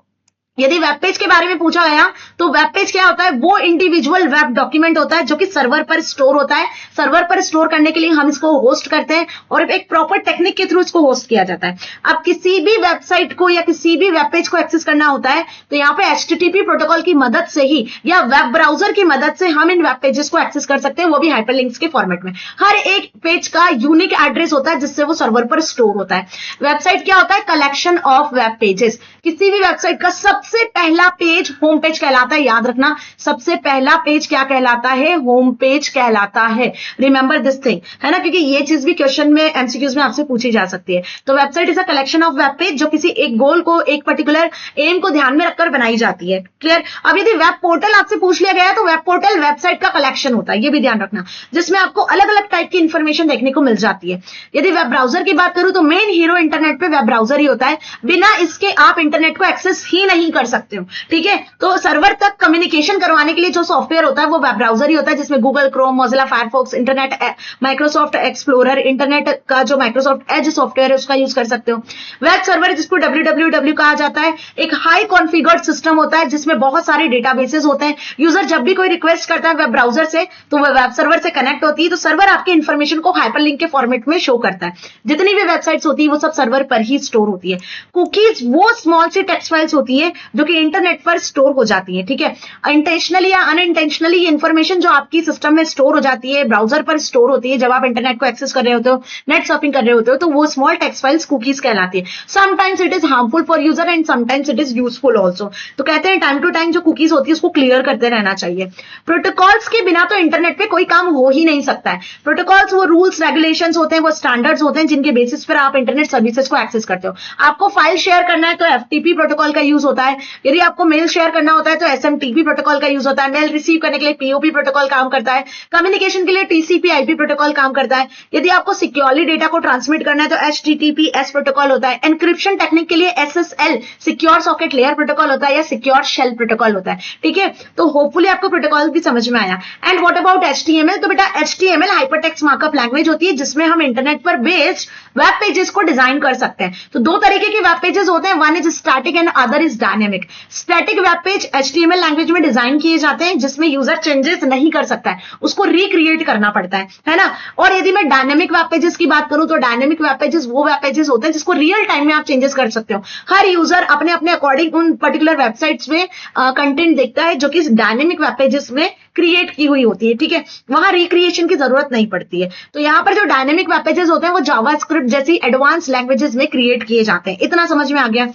Speaker 1: यदि वेब पेज के बारे में पूछा गया तो वेब पेज क्या होता है, वो इंडिविजुअल वेब डॉक्यूमेंट होता है जो कि सर्वर पर स्टोर होता है। सर्वर पर स्टोर करने के लिए हम इसको होस्ट करते हैं और एक प्रॉपर टेक्निक के थ्रू इसको होस्ट किया जाता है। अब किसी भी वेबसाइट को या किसी भी वेब पेज को एक्सेस करना होता है तो यहाँ पे HTTP प्रोटोकॉल की मदद से ही या वेब ब्राउजर की मदद से हम इन वेब पेजेस को एक्सेस कर सकते हैं, वो भी हाइपरलिंक्स के फॉर्मेट में। हर एक पेज का यूनिक एड्रेस होता है जिससे वो सर्वर पर स्टोर होता है। वेबसाइट क्या होता है, कलेक्शन ऑफ वेब पेजेस। किसी भी वेबसाइट का सबसे पहला पेज होम पेज कहलाता है, याद रखना, सबसे पहला पेज क्या कहलाता है, होम पेज कहलाता है। रिमेंबर दिस थिंग, है ना, क्योंकि ये चीज भी क्वेश्चन में एमसीक्यूज में आपसे पूछी जा सकती है। तो website is a collection of web page जो किसी एक गोल को, एक पर्टिकुलर एम को ध्यान में रखकर बनाई जाती है। क्लियर। अब यदि वेब पोर्टल आपसे पूछ लिया गया तो वेब पोर्टल वेबसाइट का कलेक्शन होता है, ये भी ध्यान रखना, जिसमें आपको अलग अलग टाइप की इंफॉर्मेशन देखने को मिल जाती है। यदि वेब ब्राउजर की बात करूं तो मेन हीरो इंटरनेट पे वेब ब्राउजर ही होता है, बिना इसके आप इंटरनेट को एक्सेस ही नहीं कर सकते हो। ठीक है, तो सर्वर तक कम्युनिकेशन करवाने के लिए जो सॉफ्टवेयर होता है वो वेब ब्राउजर ही होता है, जिसमें Google Chrome, Mozilla Firefox, internet Microsoft explorer, internet का जो माइक्रोसॉफ्ट एज सॉफ्टवेयर है उसका यूज कर सकते हो। वेब सर्वर जिसको www कहा जाता है एक हाई कॉन्फ़िगर्ड सिस्टम होता है जिसमें बहुत सारे डेटाबेसेस होते हैं। यूजर जब भी कोई रिक्वेस्ट करता है वेब ब्राउजर से तो वह वेब सर्वर से कनेक्ट होती है, तो सर्वर आपकी इंफॉर्मेशन को हाइपरलिंक के फॉर्मेट में शो करता है। जितनी भी वेबसाइट्स होती है वो सब सर्वर पर ही स्टोर होती है। कुकीज वो स्मॉल सी टेक्स्ट फाइल्स होती है जो कि इंटरनेट पर स्टोर हो जाती है। ठीक है, इंटेंशनली या अनइंटेंशनली ये इंफॉर्मेशन जो आपकी सिस्टम में स्टोर हो जाती है, ब्राउजर पर स्टोर होती है, जब आप इंटरनेट को एक्सेस कर रहे होते हो, नेट सर्फिंग कर रहे होते हो, तो वो स्मॉल टेक्स्ट फाइल्स कुकीज कहलाती है। Sometimes it is harmful for user and sometimes it is useful also. तो कहते हैं टाइम टू टाइम जो कुकीज होती है उसको क्लियर करते रहना चाहिए। प्रोटोकॉल्स के बिना तो इंटरनेट पे कोई काम हो ही नहीं सकता है। प्रोटोकॉल्स वो रूल्स रेगुलेशंस होते हैं, वो स्टैंडर्ड्स होते हैं जिनके बेसिस पर आप इंटरनेट सर्विसेज को एक्सेस करते हो। आपको फाइल शेयर करना है तो FTP प्रोटोकॉल का यूज होता है। यदि आपको मेल शेयर करना होता है तो SMTP प्रोटोकॉल का यूज होता है। मेल रिसीव करने के लिए POP प्रोटोकॉल काम करता है। कम्युनिकेशन के लिए TCP/IP प्रोटोकॉल काम करता है। यदि आपको सिक्योरली डेटा को ट्रांसमिट करना है तो HTTPS प्रोटोकॉल होता है। एनक्रिप्शन टेक्निक के लिए SSL secure socket layer protocol होता है या सिक्योर शेल प्रोटोकॉल होता है। ठीक है, तो होपफुली आपको प्रोटोकॉल भी समझ में आया। And what about HTML? तो बेटा HTML हाइपरटेक्स्ट मार्कअप लैंग्वेज होती है जिसमें हम इंटरनेट पर बेस्ड वेब पेजेस को डिजाइन कर सकते हैं। तो दो तरीके के वेब पेजेस होते हैं, one is static and other is dynamic. Dynamic. Static web page HTML language में डिजाइन किए जाते हैं जिसमें यूजर चेंजेस नहीं कर सकता है, उसको रिक्रिएट करना पड़ता है ना। और यदि मैं डायनेमिक वेब पेजेस की बात करूं तो डायनेमिक वेब पेजेस वो वेब पेजेस होते हैं जिसको रियल टाइम में आप चेंजेस कर सकते हो। हर यूजर अपने अपने अकॉर्डिंग उन पर्टिकुलर वेबसाइट्स में कंटेंट देखता है जो कि डायनेमिक वेब पेजेस में क्रिएट की हुई होती है, ठीक है, वहां रिक्रिएशन की जरूरत नहीं पड़ती है। तो यहाँ पर जो डायनेमिक वेब पेजेस होते हैं वो जावास्क्रिप्ट जैसी एडवांस लैंग्वेजेस में क्रिएट किए जाते हैं। इतना समझ में आ गया।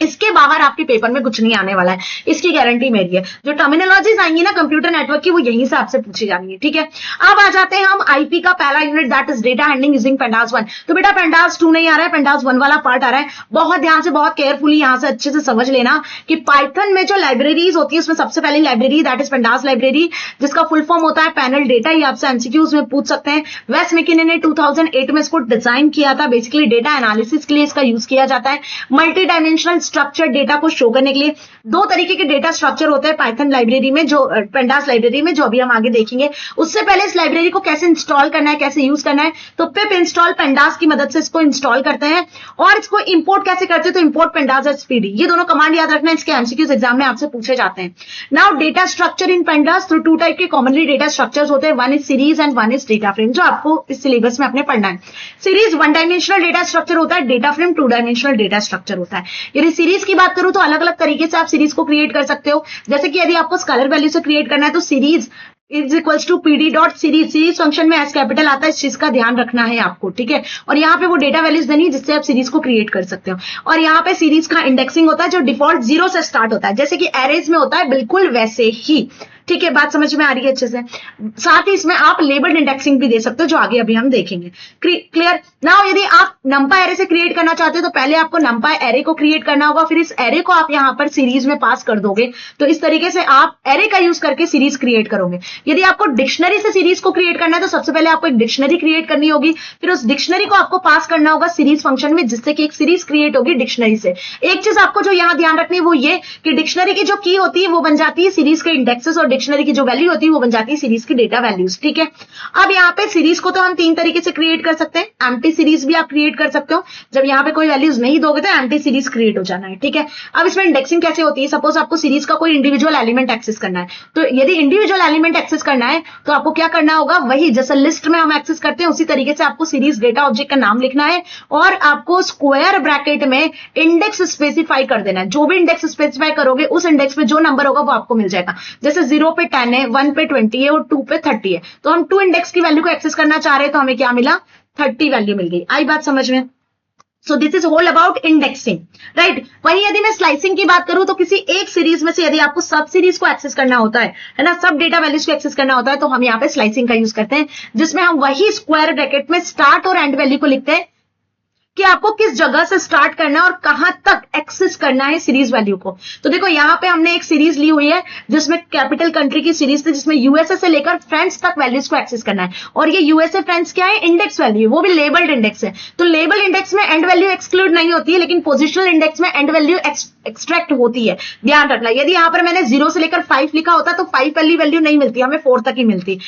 Speaker 1: इसके बाहर आपके पेपर में कुछ नहीं आने वाला है, इसकी गारंटी मेरी है। जो टर्मिनोलॉजीज आएंगी ना कंप्यूटर नेटवर्क की, वो यहीं से आपसे पूछी जाएंगी, ठीक है। अब आ जाते हैं हम आईपी का पहला unit, that is data handling using pandas 1। तो बेटा पेंडास 2 नहीं आ रहा है, पेंडास 1 वाला पार्ट आ रहा है। बहुत ध्यान से, बहुत केयरफुली यहां से अच्छे से समझ लेना कि पाइथन में जो लाइब्रेरीज होती है उसमें सबसे पहली library that is pandas library, जिसका फुल फॉर्म होता है पैनल डेटा। ये आपसे एमसीक्यूज में पूछ सकते हैं। वेस मैकिने ने 2008 में इसको डिजाइन किया था। बेसिकली डेटा एनालिसिस के लिए इसका यूज किया जाता है। मल्टी डायमेंशनल स्ट्रक्चर डेटा को शो करने के लिए दो तरीके के डेटा स्ट्रक्चर होते हैं पाइथन लाइब्रेरी में, जो पेंडास लाइब्रेरी में, जो अभी हम आगे देखेंगे। उससे पहले इस लाइब्रेरी को कैसे इंस्टॉल करना है, कैसे यूज करना है, तो पिप इंस्टॉल पेंडास की मदद से इसको इंस्टॉल करते हैं। और इसको इंपोर्ट कैसे करते हैं, तो इंपोर्ट पेंडास एज पीडी। ये दोनों कमांड याद रखना, इसके एमसीक्यूज एग्जाम में आपसे पूछे जाते हैं। Now data structure in pandas, तो 2 टाइप के कॉमनली डेटा स्ट्रक्चर्स होते हैं, one is series and one is data frame, जो आपको इस सिलेबस में अपने पढ़ना है। सीरीज 1 डायमेंशनल डेटा स्ट्रक्चर होता है, data frame 2 dimensional data structure होता है। यदि सीरीज की बात करूं तो अलग अलग तरीके से आप सीरीज को क्रिएट कर सकते हो। जैसे कि यदि आपको स्केलर वैल्यू से क्रिएट करना है तो series is equals to PD dot series. Series function में एस कैपिटल आता है, इस चीज का ध्यान रखना है आपको, ठीक है। और यहाँ पे वो डेटा वैल्यूज देनी है जिससे आप सीरीज को क्रिएट कर सकते हो। और यहाँ पे सीरीज का इंडेक्सिंग होता है जो डिफॉल्ट 0 से स्टार्ट होता है, जैसे कि एरेज में होता है, बिल्कुल वैसे ही, ठीक है। बात समझ में आ रही है अच्छे से। साथ ही इसमें आप लेबल्ड इंडेक्सिंग भी दे सकते हो, जो आगे अभी हम देखेंगे। क्लियर। नाउ यदि आप नंपाई एरे से क्रिएट करना चाहते हो तो पहले आपको नंपाई एरे को क्रिएट करना होगा, फिर इस एरे को आप यहां पर सीरीज में पास कर दोगे। तो इस तरीके से आप एरे का यूज करके सीरीज क्रिएट करोगे। यदि आपको डिक्शनरी से सीरीज को क्रिएट करना है तो सबसे पहले आपको एक डिक्शनरी क्रिएट करनी होगी, फिर उस डिक्शनरी को आपको पास करना होगा सीरीज फंक्शन में, जिससे कि एक सीरीज क्रिएट होगी डिक्शनरी से। एक चीज आपको जो यहां ध्यान रखनी है वो ये कि डिक्शनरी की जो की होती है वो बन जाती है सीरीज के इंडेक्सेस, और डिक्शनरी की जो वैल्यू वो बन जाती है सीरीज की डेटा वैल्यूज, ठीक है। अब यहाँ पे सीरीज को तो हम 3 तरीके से क्रिएट कर सकते हैं। एम्प्टी सीरीज भी आप क्रिएट कर सकते हो, जब यहाँ पे कोई वैल्यूज नहीं दोगे तो एम्प्टी सीरीज क्रिएट हो जाना है, ठीक है। अब इसमें इंडेक्सिंग कैसे होती है, सपोज आपको सीरीज का कोई इंडिविजुअल एलिमेंट एक्सेस करना है, तो यदि इंडिविजुअल एलिमेंट एक्सेस करना है तो आपको क्या करना होगा, वही जैसे लिस्ट में हम एक्सेस करते हैं उसी तरीके से आपको सीरीज डेटा ऑब्जेक्ट का नाम लिखना है और आपको स्क्वायर ब्रैकेट में इंडेक्स स्पेसिफाई कर देना है। जो भी इंडेक्स स्पेसिफाई करोगे उस इंडेक्स में जो नंबर होगा वो आपको मिल जाएगा। जैसे 0 पे 10 है, 1 पे 20 है और 2 पे 30 है, तो हम 2 इंडेक्स की वैल्यू को एक्सेस करना चाह रहे हैं तो हमें क्या मिला, 30 वैल्यू मिल गई। आई बात समझ में। So this is whole about indexing, right. वहीं यदि मैं स्लाइसिंग की बात करूं तो किसी एक सीरीज में से यदि आपको सब सीरीज को एक्सेस करना होता है ना, सब डेटा वैल्यूज को एक्सेस करना होता है, तो हम यहाँ पे स्लाइसिंग का यूज करते हैं, जिसमें हम वही स्क्वायर ब्रैकेट में स्टार्ट और एंड वैल्यू को लिखते हैं कि आपको किस जगह से स्टार्ट करना है और कहां तक एक्सेस करना है सीरीज वैल्यू को। तो देखो यहां पे हमने एक सीरीज ली हुई है जिसमें कैपिटल कंट्री की सीरीज थी, जिसमें यूएसए से लेकर फ्रांस तक वैल्यूज को एक्सेस करना है। और ये यूएसए फ्रांस क्या है, इंडेक्स वैल्यू, वो भी लेबल्ड इंडेक्स है। तो लेबल इंडेक्स में एंड वैल्यू एक्सक्लूड नहीं होती है, लेकिन पोजिशनल इंडेक्स में एंड वैल्यू एक्सट्रैक्ट होती है, ध्यान रखना। यदि यहां पर मैंने 0 से लेकर 5 लिखा होता तो 5 वाली वैल्यू नहीं मिलती, हमें 4 तक ही मिलती।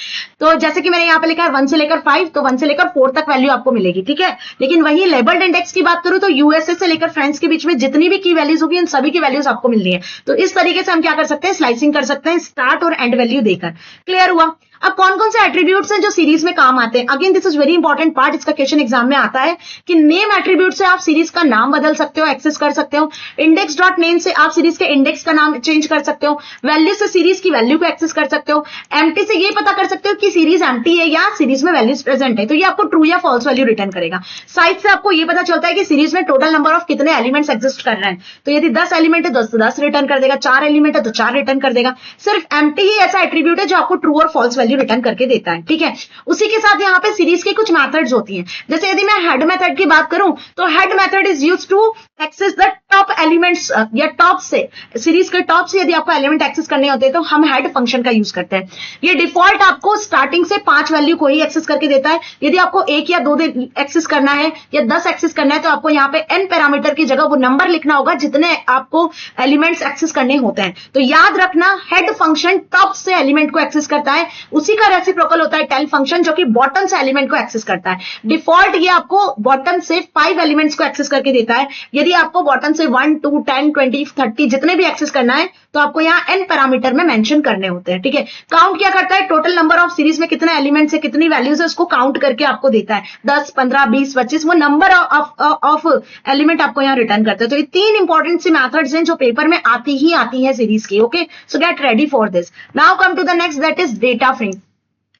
Speaker 1: तो जैसे कि मैंने यहां पर लिखा है 1 से लेकर 5, तो 1 से लेकर 4 तक वैल्यू आपको मिलेगी, ठीक है। लेकिन वही लेबल्ड इंडेक्स की बात करूं तो यूएसए से लेकर फ्रांस के बीच में जितनी भी की वैल्यूज होगी उन सभी की वैल्यूज आपको मिलनी है। तो इस तरीके से हम क्या कर सकते हैं, स्लाइसिंग कर सकते हैं स्टार्ट और एंड वैल्यू देकर। क्लियर हुआ। अब कौन कौन से एट्रीब्यूट्स हैं जो सीरीज में काम आते हैं। Again this is very important part, इसका क्वेश्चन एग्जाम में आता है कि नेम एट्रीब्यूट से आप सीरीज का नाम बदल सकते हो, एक्सेस कर सकते हो। इंडेक्स डॉट नेम से आप सीरीज के इंडेक्स का नाम चेंज कर सकते हो। वैल्यू से सीरीज की वैल्यू को एक्सेस कर सकते हो। एम्प्टी से ये पता कर सकते हो कि सीरीज एम्प्टी है या सीरीज में वैल्यूज प्रेजेंट है, तो ये आपको ट्रू या फॉल्स वैल्यू रिटर्न करेगा। साइज से आपको ये पता चलता है कि सीरीज में टोटल नंबर ऑफ कितने एलिमेंट्स एग्जिस्ट कर रहे हैं, तो यदि 10 एलिमेंट है तो 10 रिटर्न कर देगा, 4 एलिमेंट है तो 4 रिटर्न कर देगा। सिर्फ एम्प्टी ही ऐसा एट्रीब्यूट है जो आपको ट्रू और फॉल्स वैल्यू रिटर्न करके देता है, ठीक है। उसी के साथ यहाँ पे सीरीज की कुछ मेथड्स होती हैं। जैसे यदि मैं हेड मेथड की बात करूं तो head method is used to access the top elements, या टॉप से, सीरीज के टॉप से यदि आपको एलिमेंट एक्सेस करने होते हैं तो हम हेड फंक्शन का यूज करते हैं। ये डिफॉल्ट आपको स्टार्टिंग से 5 वैल्यू को ही एक्सेस करके देता है। यदि आपको 1 या 2 एक्सेस करना है या 10 एक्सेस करना है तो आपको यहाँ पे n पैरामीटर की जगह वो नंबर लिखना होगा जितने आपको एलिमेंट्स एक्सेस करने होते हैं। तो याद रखना, हेड फंक्शन टॉप से एलिमेंट को एक्सेस करता है, उसी का रेसिप्रोकल होता है टेल फंक्शन जो कि बॉटम से एलिमेंट को एक्सेस करता है। डिफॉल्ट ये आपको बॉटम से 5 एलिमेंट्स को एक्सेस करके देता है। यदि यदि आपको बॉटम से 1 2 10 20 30 जितने भी एक्सेस करना है तो आपको यहाँ n पैरामीटर में मेंशन करने होते हैं, ठीक है। काउंट क्या करता है, टोटल नंबर ऑफ सीरीज में कितने एलिमेंट्स है, कितनी वैल्यूज है, उसको काउंट करके आपको देता है 10 15 20 25, वो नंबर ऑफ एलिमेंट आपको यहाँ रिटर्न करता है। तो ये 3 इंपॉर्टेंट सी मेथड्स हैं जो पेपर में आती है सीरीज की। Okay, so get ready for this. Now come to the next, that is data frame.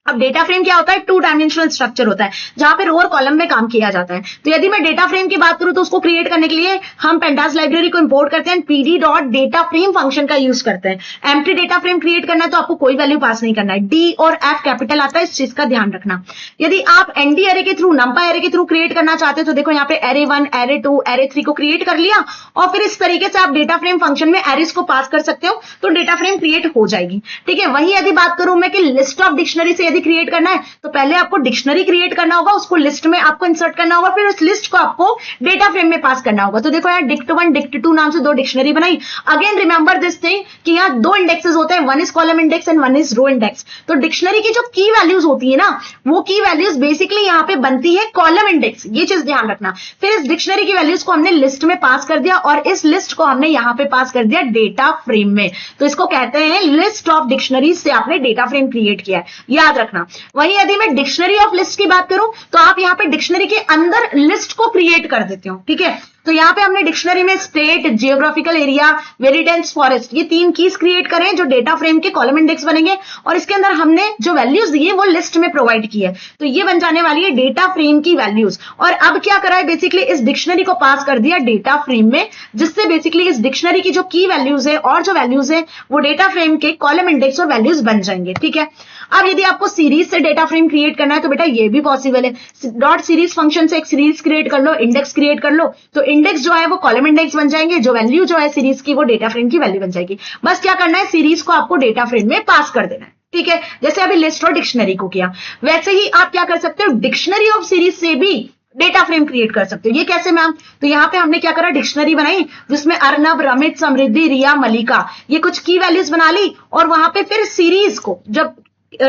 Speaker 1: अब डेटा फ्रेम क्या होता है, 2 डायमेंशनल स्ट्रक्चर होता है जहां पे रो और कॉलम में काम किया जाता है। तो यदि मैं डेटा फ्रेम की बात करूं तो उसको क्रिएट करने के लिए हम पेंटास लाइब्रेरी को इंपोर्ट करते हैं, pd.dataframe फंक्शन का यूज करते हैं। एम्प्टी डेटा फ्रेम क्रिएट करना है तो आपको कोई वैल्यू पास नहीं करना है, डी और एफ कैपिटल आता है, इस चीज का ध्यान रखना। यदि आप एनडी एरे के थ्रू, नंपा एरे के थ्रू क्रिएट करना चाहते हो तो देखो यहाँ पे एरे 1 एरे 2 एरे 3 को क्रिएट कर लिया और फिर इस तरीके से आप डेटा फ्रेम फंक्शन में एरेस को पास कर सकते हो तो डेटा फ्रेम क्रिएट हो जाएगी, ठीक है। वही यदि बात करूं मैं कि लिस्ट ऑफ डिक्शनरी से यदि क्रिएट करना है तो पहले आपको डिक्शनरी क्रिएट करना होगा, उसको लिस्ट में आपको इंसर्ट करना होगा, फिर उस लिस्ट को आपको डेटा फ्रेम में पास करना होगा। तो देखो यहाँ dict1 dict2 नाम से 2 डिक्शनरी बनाई। अगेन रिमेंबर दिस थिंग कि यहाँ 2 इंडेक्सेस होते हैं, 1 is column index and 1 is row index. तो डिक्शनरी की जो की वैल्यूज होती है ना, वो की वैल्यूज बेसिकली यहाँ पे बनती है कॉलम इंडेक्स, ये चीज ध्यान रखना। फिर इस डिक्शनरी की वैल्यूज को हमने लिस्ट में पास कर दिया और इस लिस्ट को हमने यहाँ पे पास कर दिया डेटा फ्रेम में। तो इसको कहते हैं लिस्ट ऑफ डिक्शनरीज से आपने डेटा फ्रेम क्रिएट किया है, याद रखना। वही यदि मैं डिक्शनरी ऑफ लिस्ट की बात करूं तो आप यहां पे डिक्शनरी के अंदर लिस्ट को क्रिएट कर देते हो, ठीक है। तो यहां पे हमने डिक्शनरी में state, geographical area, very dense forest, ये 3 कीज क्रिएट करें जो डेटा फ्रेम के कॉलम इंडेक्स बनेंगे और इसके अंदर हमने जो वैल्यूज दी है वो लिस्ट में प्रोवाइड की है। तो ये बन जाने वाली है डेटा फ्रेम की वैल्यूज। और अब क्या करा है, बेसिकली इस डिक्शनरी को पास कर दिया डेटा फ्रेम में, जिससे बेसिकली इस डिक्शनरी की जो की वैल्यूज है और जो वैल्यूज है वो डेटा फ्रेम के कॉलम इंडेक्स और वैल्यूज बन जाएंगे, ठीक है। अब यदि आपको सीरीज से डेटा फ्रेम क्रिएट करना है तो बेटा ये भी पॉसिबल है। डॉट सीरीज फंक्शन से एक सीरीज क्रिएट कर लो, इंडेक्स क्रिएट कर लो, तो इंडेक्स जो है वो कॉलम इंडेक्स बन जाएंगे, जो वैल्यू जो है सीरीज की वो डेटा फ्रेम की वैल्यू बन जाएगी। बस क्या करना है, सीरीज को आपको डेटा फ्रेम में पास कर देना है, ठीक है। जैसे अभी लिस्ट और डिक्शनरी को किया, वैसे ही आप क्या कर सकते हो, डिक्शनरी ऑफ सीरीज से भी डेटा फ्रेम क्रिएट कर सकते हो। ये कैसे मैम, तो यहाँ पे हमने क्या करा, डिक्शनरी बनाई जिसमें अर्नब, रमित, समृद्धि, रिया, मलिका, ये कुछ की वैल्यूज बना ली और वहां पे फिर सीरीज को जब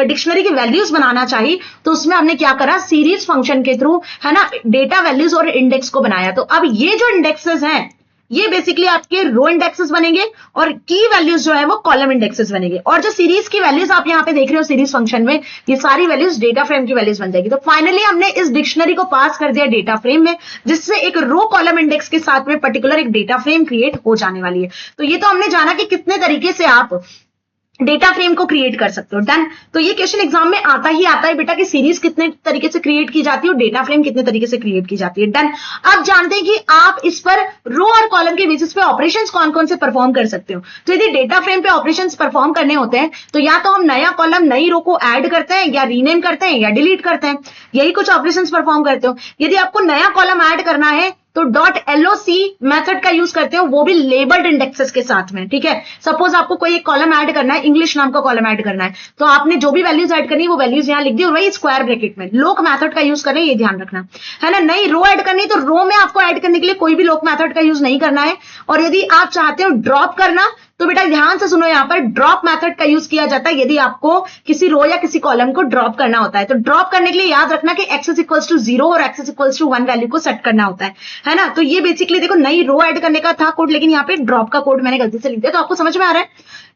Speaker 1: डिक्शनरी की वैल्यूज बनाना चाहिए तो उसमें हमने क्या करा, सीरीज फंक्शन के थ्रू, है ना, डेटा वैल्यूज और इंडेक्स को बनाया। तो अब ये जो इंडेक्सेस हैं ये बेसिकली आपके रो इंडेक्सेस बनेंगे और की वैल्यूज जो है वो कॉलम इंडेक्सेस बनेंगे। और जो सीरीज की वैल्यूज आप यहाँ पे देख रहे हो सीरीज फंक्शन में, ये सारी वैल्यूज डेटा फ्रेम की वैल्यूज बन जाएगी। तो फाइनली हमने इस डिक्शनरी को पास कर दिया डेटा फ्रेम में, जिससे एक रो कॉलम इंडेक्स के साथ में पर्टिकुलर एक डेटा फ्रेम क्रिएट हो जाने वाली है। तो ये तो हमने जाना कि कितने तरीके से आप डेटा फ्रेम को क्रिएट कर सकते हो, डन। तो ये क्वेश्चन एग्जाम में आता ही आता है बेटा कि सीरीज कितने तरीके से क्रिएट की जाती है और डेटा फ्रेम कितने तरीके से क्रिएट की जाती है, डन। अब जानते हैं कि आप इस पर रो और कॉलम के बेसिस पे ऑपरेशंस कौन कौन से परफॉर्म कर सकते हो। तो यदि डेटा फ्रेम पे ऑपरेशंस परफॉर्म करने होते हैं तो या तो हम नया कॉलम नई रो को ऐड करते हैं या रीनेम करते हैं या डिलीट करते हैं, यही कुछ ऑपरेशंस परफॉर्म करते हो। यदि आपको नया कॉलम ऐड करना है तो .loc मेथड का यूज करते हो, वो भी लेबल्ड इंडेक्सेस के साथ में, ठीक है। सपोज आपको कोई एक कॉलम ऐड करना है, इंग्लिश नाम का कॉलम ऐड करना है, तो आपने जो भी वैल्यूज ऐड करनी है वो वैल्यूज यहां लिख दी और वही स्क्वायर ब्रैकेट में। लोक मेथड का यूज करें, ये ध्यान रखना, है ना। नई रो ऐड करनी तो रो में आपको ऐड करने के लिए कोई भी लोक मेथड का यूज नहीं करना है। और यदि आप चाहते हो ड्रॉप करना तो बेटा ध्यान से सुनो, यहां पर ड्रॉप मेथड का यूज किया जाता है यदि आपको किसी रो या किसी कॉलम को ड्रॉप करना होता है। तो ड्रॉप करने के लिए याद रखना कि x = 0 और x = 1 वैल्यू को सेट करना होता है ना। तो ये बेसिकली देखो नई रो ऐड करने का था कोड, लेकिन यहाँ पे ड्रॉप का कोड मैंने गलती से लिख दिया, तो आपको समझ में आ रहा है,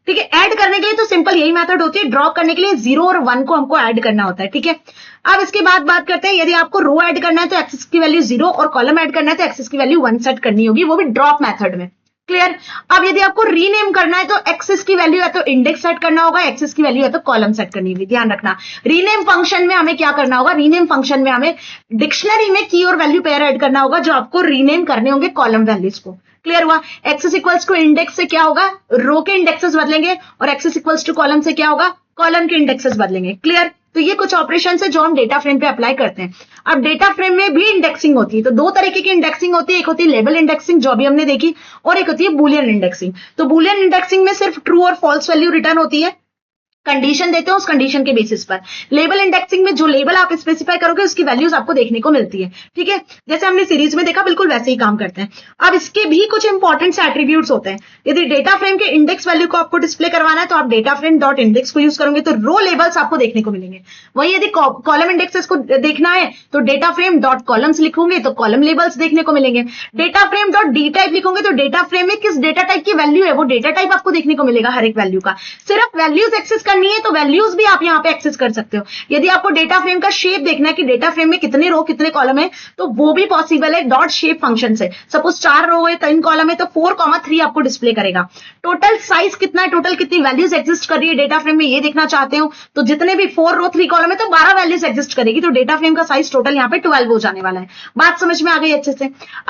Speaker 1: ठीक है। ऐड करने के लिए तो सिंपल यही मेथड होती है, ड्रॉप करने के लिए 0 और 1 को हमको ऐड करना होता है, ठीक है। अब इसके बाद बात करते हैं, यदि आपको रो ऐड करना है तो एक्सेस की वैल्यू 0 और कॉलम ऐड करना है तो एक्सेस की वैल्यू 1 सेट करनी होगी, वो भी ड्रॉप मेथड में, क्लियर। अब यदि आपको रीनेम करना है तो एक्सेस की वैल्यू या तो इंडेक्स सेट करना होगा, एक्सेस की वैल्यू या तो कॉलम सेट करनी होगी, ध्यान रखना। रीनेम फंक्शन में हमें क्या करना होगा, रीनेम फंक्शन में हमें डिक्शनरी में की और वैल्यू पेयर ऐड करना होगा जो आपको रीनेम करने होंगे कॉलम वैल्यूज को, क्लियर हुआ। एक्सेस इक्वल्स टू इंडेक्स से क्या होगा, रो के इंडेक्सेस बदलेंगे और एक्सेस इक्वल्स टू कॉलम से क्या होगा, कॉलम के इंडेक्सेस बदलेंगे, क्लियर। तो ये कुछ ऑपरेशन है जो हम डेटा फ्रेम पे अप्लाई करते हैं। अब डेटा फ्रेम में भी इंडेक्सिंग होती है, तो 2 तरीके की इंडेक्सिंग होती है, एक होती है लेबल इंडेक्सिंग जो अभी हमने देखी, और एक होती है बूलियन इंडेक्सिंग। तो बूलियन इंडेक्सिंग में सिर्फ ट्रू और फॉल्स वैल्यू रिटर्न होती है कंडीशन देते हैं, उस कंडीशन के बेसिस पर लेबल इंडेक्सिंग में जो लेबल आप स्पेसिफाई करोगे उसकी वैल्यूज आपको देखने को मिलती है। ठीक है, जैसे हमने सीरीज में देखा बिल्कुल वैसे ही काम करते हैं। अब इसके भी कुछ इंपॉर्टेंट एट्रीब्यूट्स होते हैं। यदि डेटा फ्रेम के इंडेक्स वैल्यू को आपको डिस्प्ले करवाना है तो आप डेटा फ्रेम डॉट इंडेक्स को यूज करोगे तो रो लेबल्स आपको देखने को मिलेंगे। वहीं यदि कॉलम इंडेक्सेस को देखना है तो डेटा फ्रेम डॉट कॉलम्स लिखोगे तो कॉलम लेबल्स देखने को मिलेंगे। Data frame dot D type लिखोगे तो डेटा फ्रेम में किस डेटा टाइप की वैल्यू है वो डेटा टाइप आपको देखने को मिलेगा हर एक वैल्यू का। सिर्फ वैल्यूज एक्सेस करनी है तो वैल्यूज भी आप यहां पे एक्सेस कर सकते हो। यदि आपको डेटा फ्रेम का शेप देखना है कि डेटा फ्रेम में कितने रो कितने कॉलम है तो वो भी पॉसिबल है डॉट शेप फंक्शन से। सपोज 4 रो है 3 कॉलम है तो 4,3 आपको डिस्प्ले करेगा। टोटल साइज कितना है, टोटल कितनी वैल्यूज एग्जिस्ट कर रही है डेटा फ्रेम में ये देखना चाहते हो तो जितने भी 4 रो 3 कॉलम है तो 12 वैल्यूज एग्जिस्ट करेगी तो डेटा फ्रेम का साइज टोटल यहाँ पे 12 हो जाने वाला है। बात समझ में आ गई अच्छे से।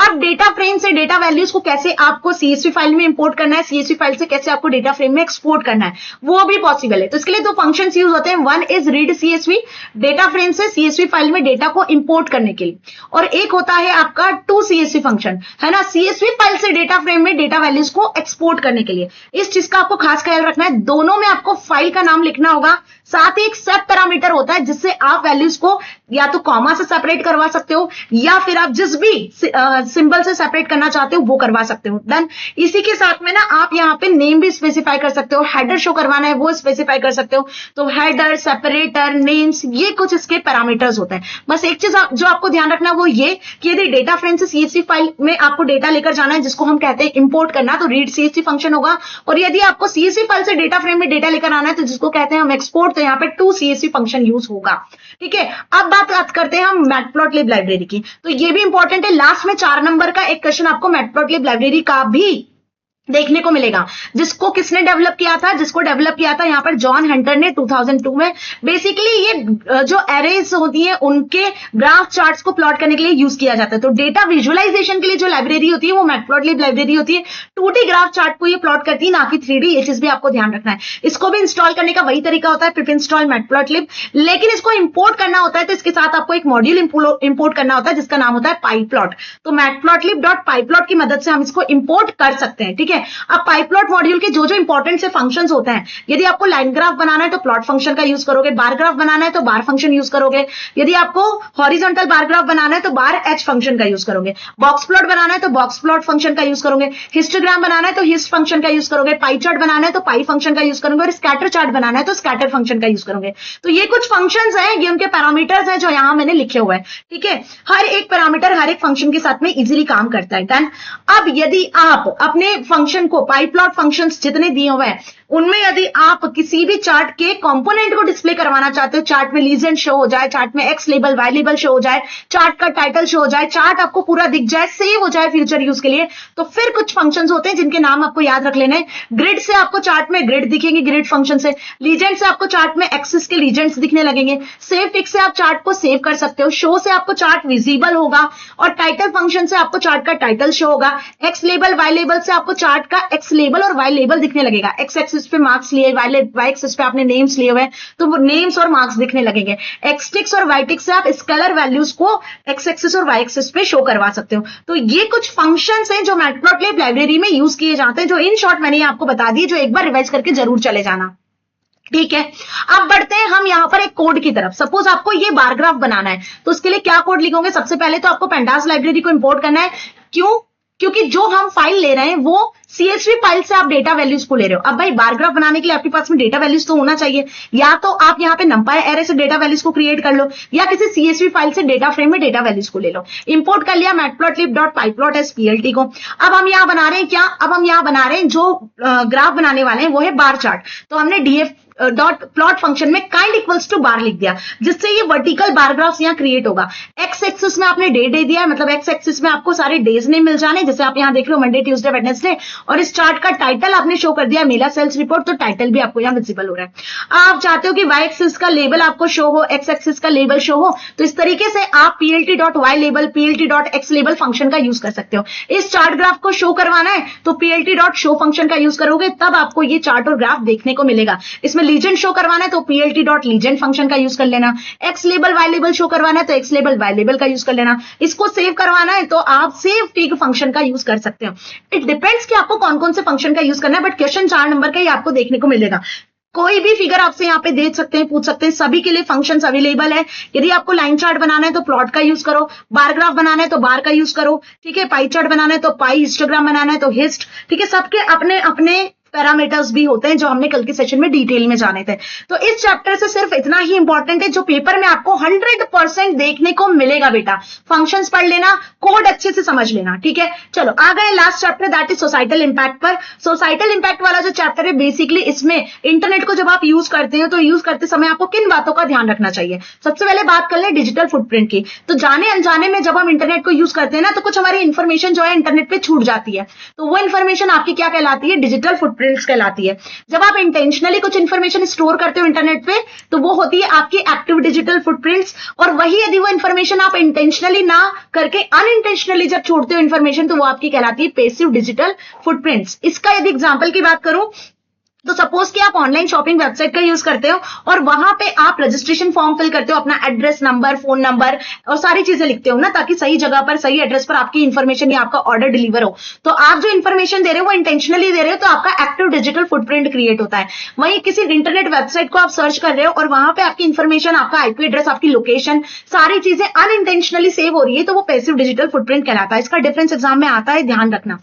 Speaker 1: अब डेटा फ्रेम से डेटा वैल्यूज को कैसे आपको सीएसवी फाइल में इंपोर्ट करना है, सीएसवी फाइल से कैसे आपको डेटा फ्रेम में एक्सपोर्ट करना है वो भी पॉसिबल है। तो इसके लिए 2 फंक्शन यूज होते हैं। One is read CSV, data frame से सीएसवी फाइल में डेटा को इंपोर्ट करने के लिए, और एक होता है आपका टू सीएसवी फंक्शन, है ना, सीएसवी फाइल से डेटा फ्रेम में डेटा वैल्यूज को एक्सपोर्ट करने के लिए। इस चीज का आपको खास ख्याल रखना है, दोनों में आपको फाइल का नाम लिखना होगा, साथ ही एक सब पैरामीटर होता है जिससे आप वैल्यूज को या तो कॉमा से सेपरेट करवा सकते हो या फिर आप जिस भी सिंबल से सेपरेट करना चाहते हो वो करवा सकते हो। देन इसी के साथ में ना आप यहाँ पे नेम भी स्पेसिफाई कर सकते हो, हेडर शो करवाना है वो स्पेसिफाई कर सकते हो। तो हेडर, सेपरेटर, नेम्स, ये कुछ इसके पैरामीटर्स होते हैं। बस एक चीज जो आपको ध्यान रखना है वो ये कि यदि डेटा फ्रेम से सीएसवी फाइल में आपको डेटा लेकर जाना है जिसको हम कहते हैं इंपोर्ट करना, तो रीड सीएसवी फंक्शन होगा, और यदि आपको सीएसवी फाइल से डेटा फ्रेम में डेटा लेकर आना है तो जिसको कहते हैं हम एक्सपोर्ट, तो यहाँ पे टू सीएसवी फंक्शन यूज होगा। ठीक है, अब बात करते हैं हम मैटप्लॉटलिब लाइब्रेरी की। तो ये भी इंपॉर्टेंट है, लास्ट में 4 नंबर का एक क्वेश्चन आपको मैटप्लॉटलिब लाइब्रेरी का भी देखने को मिलेगा, जिसको किसने डेवलप किया था, जिसको डेवलप किया था यहाँ पर जॉन हंटर ने 2002 में। बेसिकली ये जो एरेज होती है उनके ग्राफ चार्ट्स को प्लॉट करने के लिए यूज किया जाता है। तो डेटा विजुअलाइजेशन के लिए जो लाइब्रेरी होती है वो मैटप्लॉटलिब लाइब्रेरी होती है। 2D ग्राफ चार्ट को ये प्लॉट करती है, ना कि 3D। ये चीज भी आपको ध्यान रखना है। इसको भी इंस्टॉल करने का वही तरीका होता है, पिप इंस्टॉल मैटप्लॉटलिब, लेकिन इसको इंपोर्ट करना होता है तो इसके साथ आपको एक मॉड्यूल इंपोर्ट करना होता है जिसका नाम होता है पाईप्लॉट। तो मैटप्लॉटलिब.पाईप्लॉट की मदद से हम इसको इंपोर्ट कर सकते हैं। ठीक है, अब पाईप्लॉट मॉड्यूल के जो जो इंपॉर्टेंट से फंक्शंस होते हैं, यदि आपको लाइन ग्राफ बनाना है तो प्लॉट फंक्शन का यूज करोगे, बार ग्राफ बनाना है तो बार फंक्शन यूज करोगे, यदि आपको हॉरिजॉन्टल बार ग्राफ बनाना है तो बार एच फंक्शन का यूज करोगे, बॉक्स प्लॉट बनाना है तो बॉक्स प्लॉट फंक्शन का यूज करोगे, हिस्टोग्राम बनाना है तो हिस्ट फंक्शन का यूज करोगे, पाई चार्ट बनाना है तो पाई फंक्शन का यूज करोगे, और स्कैटर चार्ट बनाना है तो स्कैटर फंक्शन का यूज करोगे। तो ये कुछ फंक्शंस हैं, ये उनके पैरामीटर्स हैं जो यहां मैंने लिखे हुए हैं। ठीक है, हर एक पैरामीटर हर एक फंक्शन के साथ में इजीली काम करता है। डन। अब यदि आप अपने फंक्शन को पाईप्लॉट फंक्शंस जितने दिए हुए हैं उनमें यदि आप किसी भी चार्ट के कंपोनेंट को डिस्प्ले करवाना चाहते हो, चार्ट में लीजेंड शो हो जाए, चार्ट में X label Y label show हो जाए, चार्ट का टाइटल शो हो जाए, चार्ट आपको पूरा दिख जाए, सेव हो जाए फ्यूचर यूज के लिए, तो फिर कुछ फंक्शंस होते हैं जिनके नाम आपको याद रख लेने हैं। ग्रिड से आपको चार्ट में ग्रिड दिखेंगे, ग्रिड फंक्शन से। लीजेंड से आपको चार्ट में एक्सिस के लीजेंड्स दिखने लगेंगे। सेव टिक से आप चार्ट को सेव कर सकते हो। शो से आपको चार्ट विजिबल होगा, और टाइटल फंक्शन से आपको चार्ट का टाइटल शो होगा। एक्स लेबल वाई लेबल से आपको चार्ट का एक्स लेबल और वाई लेबल दिखने लगेगा। एक्स एक्सिस पे मार्क्स लिए, वाई एक्सिस पे आपने नेम्स लिए हुए हैं तो वो नेम्स और मार्क्स दिखने लगेंगे। एक्स टिक्स और वाई टिक्स से आप स्केलर वैल्यूज को एक्स एक्सिस और वाई एक्सिस पे शो करवा सकते हो। तो ये कुछ फंक्शंस हैं जो मैटप्लॉटलिब लाइब्रेरी में यूज किए जाते हैं, जो इन शॉर्ट मैंने आपको बता दिए, जो एक बार रिवाइज करके जरूर चले जाना। ठीक है, अब बढ़ते हैं हम यहां पर एक कोड की तरफ। सपोज आपको ये बार ग्राफ बनाना है तो उसके लिए क्या कोड लिखोगे? सबसे पहले तो आपको पेंडास लाइब्रेरी को इंपोर्ट करना है। क्यों? क्योंकि जो हम फाइल ले रहे हैं वो सीएसवी फाइल से आप डेटा वैल्यूज को ले रहे हो। अब भाई बार ग्राफ बनाने के लिए आपके पास में डेटा वैल्यूज तो होना चाहिए, या तो आप यहाँ पे नंपाई एरे से डेटा वैल्यूज को क्रिएट कर लो या किसी सीएसवी फाइल से डेटा फ्रेम में डेटा वैल्यूज को ले लो। इंपोर्ट कर लिया मैटप्लॉटलिब.पाईप्लॉट एज पीएलटी को। अब हम यहाँ बना रहे हैं क्या? अब हम यहाँ बना रहे हैं जो ग्राफ बनाने वाले हैं वो है बार चार्ट। तो हमने डीएफ डॉट प्लॉट फंक्शन में काइंड इक्वल्स टू बार लिख दिया, जिससे ये वर्टिकल बार ग्राफ्स यहाँ क्रिएट होगा। एक्स एक्सिस में आपने डे दे दिया है, मतलब एक्स एक्सिस में आपको सारे डेज नेम मिल जाने, जैसे आप यहाँ देख रहे हो मंडे ट्यूसडे वेडनेसडे, और इस चार्ट का टाइटल आपने शो कर दिया मेला सेल्स रिपोर्ट, तो टाइटल भी आपको यहाँ विजिबल हो रहा है। आप चाहते हो कि वाई एक्सिस का लेबल आपको शो हो, एक्स एक्सिस का लेबल शो हो, तो इस तरीके से आप plt.y label, plt.x label function का यूज कर सकते हो। इस चार्ट ग्राफ को शो करवाना है तो plt.show फंक्शन का यूज करोगे, तब आपको ये चार्ट और ग्राफ देखने को मिलेगा। इसमें लीजेंड शो करवाना है तो plt.legend फंक्शन का यूज कर लेना। X label Y label show करवाना है तो एक्स लेबल वाई लेबल का यूज कर लेना। इसको सेव करवाना है तो आप सेव टिक फंक्शन का यूज कर सकते हो। इट डिपेंड्स कि आपको कौन कौन से फंक्शन का यूज करना है, बट क्वेश्चन 4 नंबर का ही आपको देखने को मिलेगा। कोई भी फिगर आपसे यहाँ पे दे सकते हैं, पूछ सकते हैं, सभी के लिए फंक्शंस अवेलेबल है। यदि आपको लाइन चार्ट बनाना है तो प्लॉट का यूज करो, बार ग्राफ बनाना है तो बार का यूज करो, ठीक है, पाई चार्ट बनाना है तो पाई, हिस्टोग्राम बनाना है तो हिस्ट, ठीक है, सबके अपने अपने पैरामीटर्स भी होते हैं जो हमने कल के सेशन में डिटेल में जाने थे। तो इस चैप्टर से सिर्फ इतना ही इंपॉर्टेंट है जो पेपर में आपको 100% देखने को मिलेगा बेटा। फंक्शंस पढ़ लेना, कोड अच्छे से समझ लेना, ठीक है। चलो आ गए last chapter, that is societal impact पर। सोसाइटल इंपैक्ट वाला जो चैप्टर है, बेसिकली इसमें इंटरनेट को जब आप यूज करते हो तो यूज करते समय आपको किन बातों का ध्यान रखना चाहिए। सबसे पहले बात कर ले डिजिटल फुटप्रिंट की। तो जाने अनजाने में जब हम इंटरनेट को यूज करते हैं ना, तो कुछ हमारी इंफॉर्मेशन जो है इंटरनेट पे छूट जाती है, तो वो इंफॉर्मेशन आपकी क्या कहलाती है, डिजिटल फुटप्रिंट्स कहलाती है। जब आप इंटेंशनली कुछ इंफॉर्मेशन स्टोर करते हो इंटरनेट पे, तो वो होती है आपकी एक्टिव डिजिटल फुटप्रिंट्स। और वही यदि वो इंफॉर्मेशन आप इंटेंशनली ना करके अनइंटेंशनली जब छोड़ते हो इंफॉर्मेशन, तो वो आपकी कहलाती है पैसिव डिजिटल फुटप्रिंट्स। इसका यदि एग्जांपल की बात करूं, तो सपोज कि आप ऑनलाइन शॉपिंग वेबसाइट का यूज करते हो और वहां पे आप रजिस्ट्रेशन फॉर्म फिल करते हो, अपना एड्रेस, नंबर, फोन नंबर और सारी चीजें लिखते हो ना, ताकि सही जगह पर सही एड्रेस पर आपकी इंफॉर्मेशन या आपका ऑर्डर डिलीवर हो। तो आप जो इंफॉर्मेशन दे रहे हो वो इंटेंशनली दे रहे हो, तो आपका एक्टिव डिजिटल फुटप्रिंट क्रिएट होता है। वहीं किसी इंटरनेट वेबसाइट को आप सर्च कर रहे हो और वहां पे आपकी इंफॉर्मेशन, आपका आईपी एड्रेस, आपकी लोकेशन, सारी चीजें अनइंटेंशनली सेव हो रही है, तो वो पैसिव डिजिटल फुटप्रिंट कहलाता है। इसका डिफरेंस एग्जाम में आता है, ध्यान रखना।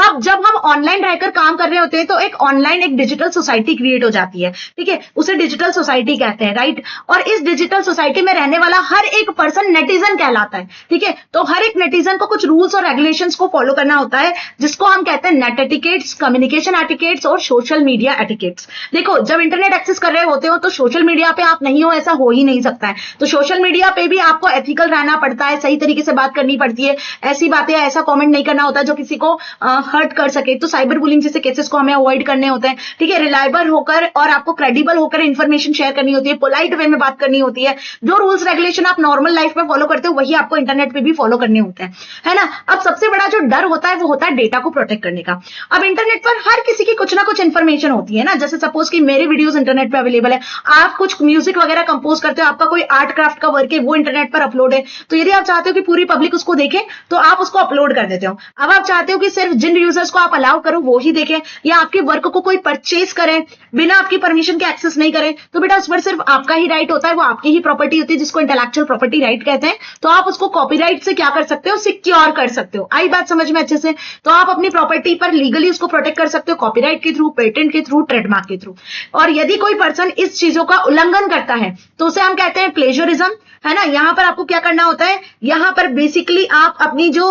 Speaker 1: अब जब हम ऑनलाइन रहकर काम कर रहे होते हैं तो एक ऑनलाइन एक डिजिटल सोसाइटी क्रिएट हो जाती है, ठीक है, उसे डिजिटल सोसाइटी कहते हैं, राइट। और इस डिजिटल सोसाइटी में रहने वाला हर एक पर्सन नेटिजन कहलाता है, ठीक है। तो हर एक नेटिजन को कुछ रूल्स और रेगुलेशंस को फॉलो करना होता है, जिसको हम कहते हैं नेट एटिकेट्स, कम्युनिकेशन एटिकेट्स और सोशल मीडिया एटिकेट्स। देखो, जब इंटरनेट एक्सेस कर रहे होते हो तो सोशल मीडिया पे आप नहीं हो, ऐसा हो ही नहीं सकता है। तो सोशल मीडिया पे भी आपको एथिकल रहना पड़ता है, सही तरीके से बात करनी पड़ती है, ऐसी बातें, ऐसा कॉमेंट नहीं करना होता जो किसी को हर्ट कर सके। तो साइबर बुलिंग जैसे केसेस को हमें अवॉइड करने होते हैं, ठीक है। रिलायबल होकर और आपको क्रेडिबल होकर इंफॉर्मेशन शेयर करनी होती है, पोलाइट वे में बात करनी होती है। जो रूल्स रेगुलेशन आप नॉर्मल लाइफ में फॉलो करते हो वही आपको इंटरनेट पे भी फॉलो करने होते हैं, है ना। अब सबसे बड़ा जो डर होता है वो होता है डेटा को प्रोटेक्ट करने का। अब इंटरनेट पर हर किसी की कुछ ना कुछ इंफॉर्मेशन होती है ना, जैसे सपोज कि मेरे वीडियोस इंटरनेट पे अवेलेबल है, आप कुछ म्यूजिक वगैरह कंपोज करते हो, आपका कोई आर्ट क्राफ्ट का वर्क है, वो इंटरनेट पर अपलोड है, तो यदि आप चाहते हो कि पूरी पब्लिक उसको देखे तो आप उसको अपलोड कर देते हो। अब आप चाहते हो कि सिर्फ जिन यूजर्स को आप अलाउ करो वो ही देखें, या आपके वर्क को कोई परचेज करें बिना आपकी परमिशन के एक्सेस नहीं करें, तो बेटा उस पर सिर्फ आपका ही राइट होता है, वो आपकी ही प्रॉपर्टी होती है, जिसको इंटेलेक्चुअल प्रॉपर्टी राइट कहते हैं। तो आप उसको कॉपीराइट से क्या कर सकते हो, सिक्योर कर सकते हो। आई बात समझ में अच्छे से। तो आप अपनी प्रॉपर्टी पर लीगली उसको प्रोटेक्ट कर सकते हो, कॉपीराइट के थ्रू, पेटेंट के थ्रू, ट्रेडमार्क के थ्रू। और यदि कोई पर्सन इस चीजों का उल्लंघन करता है तो उसे हम कहते हैं प्लेजरिज्म, है ना। यहां पर आपको क्या करना होता है, यहां पर बेसिकली आप अपनी जो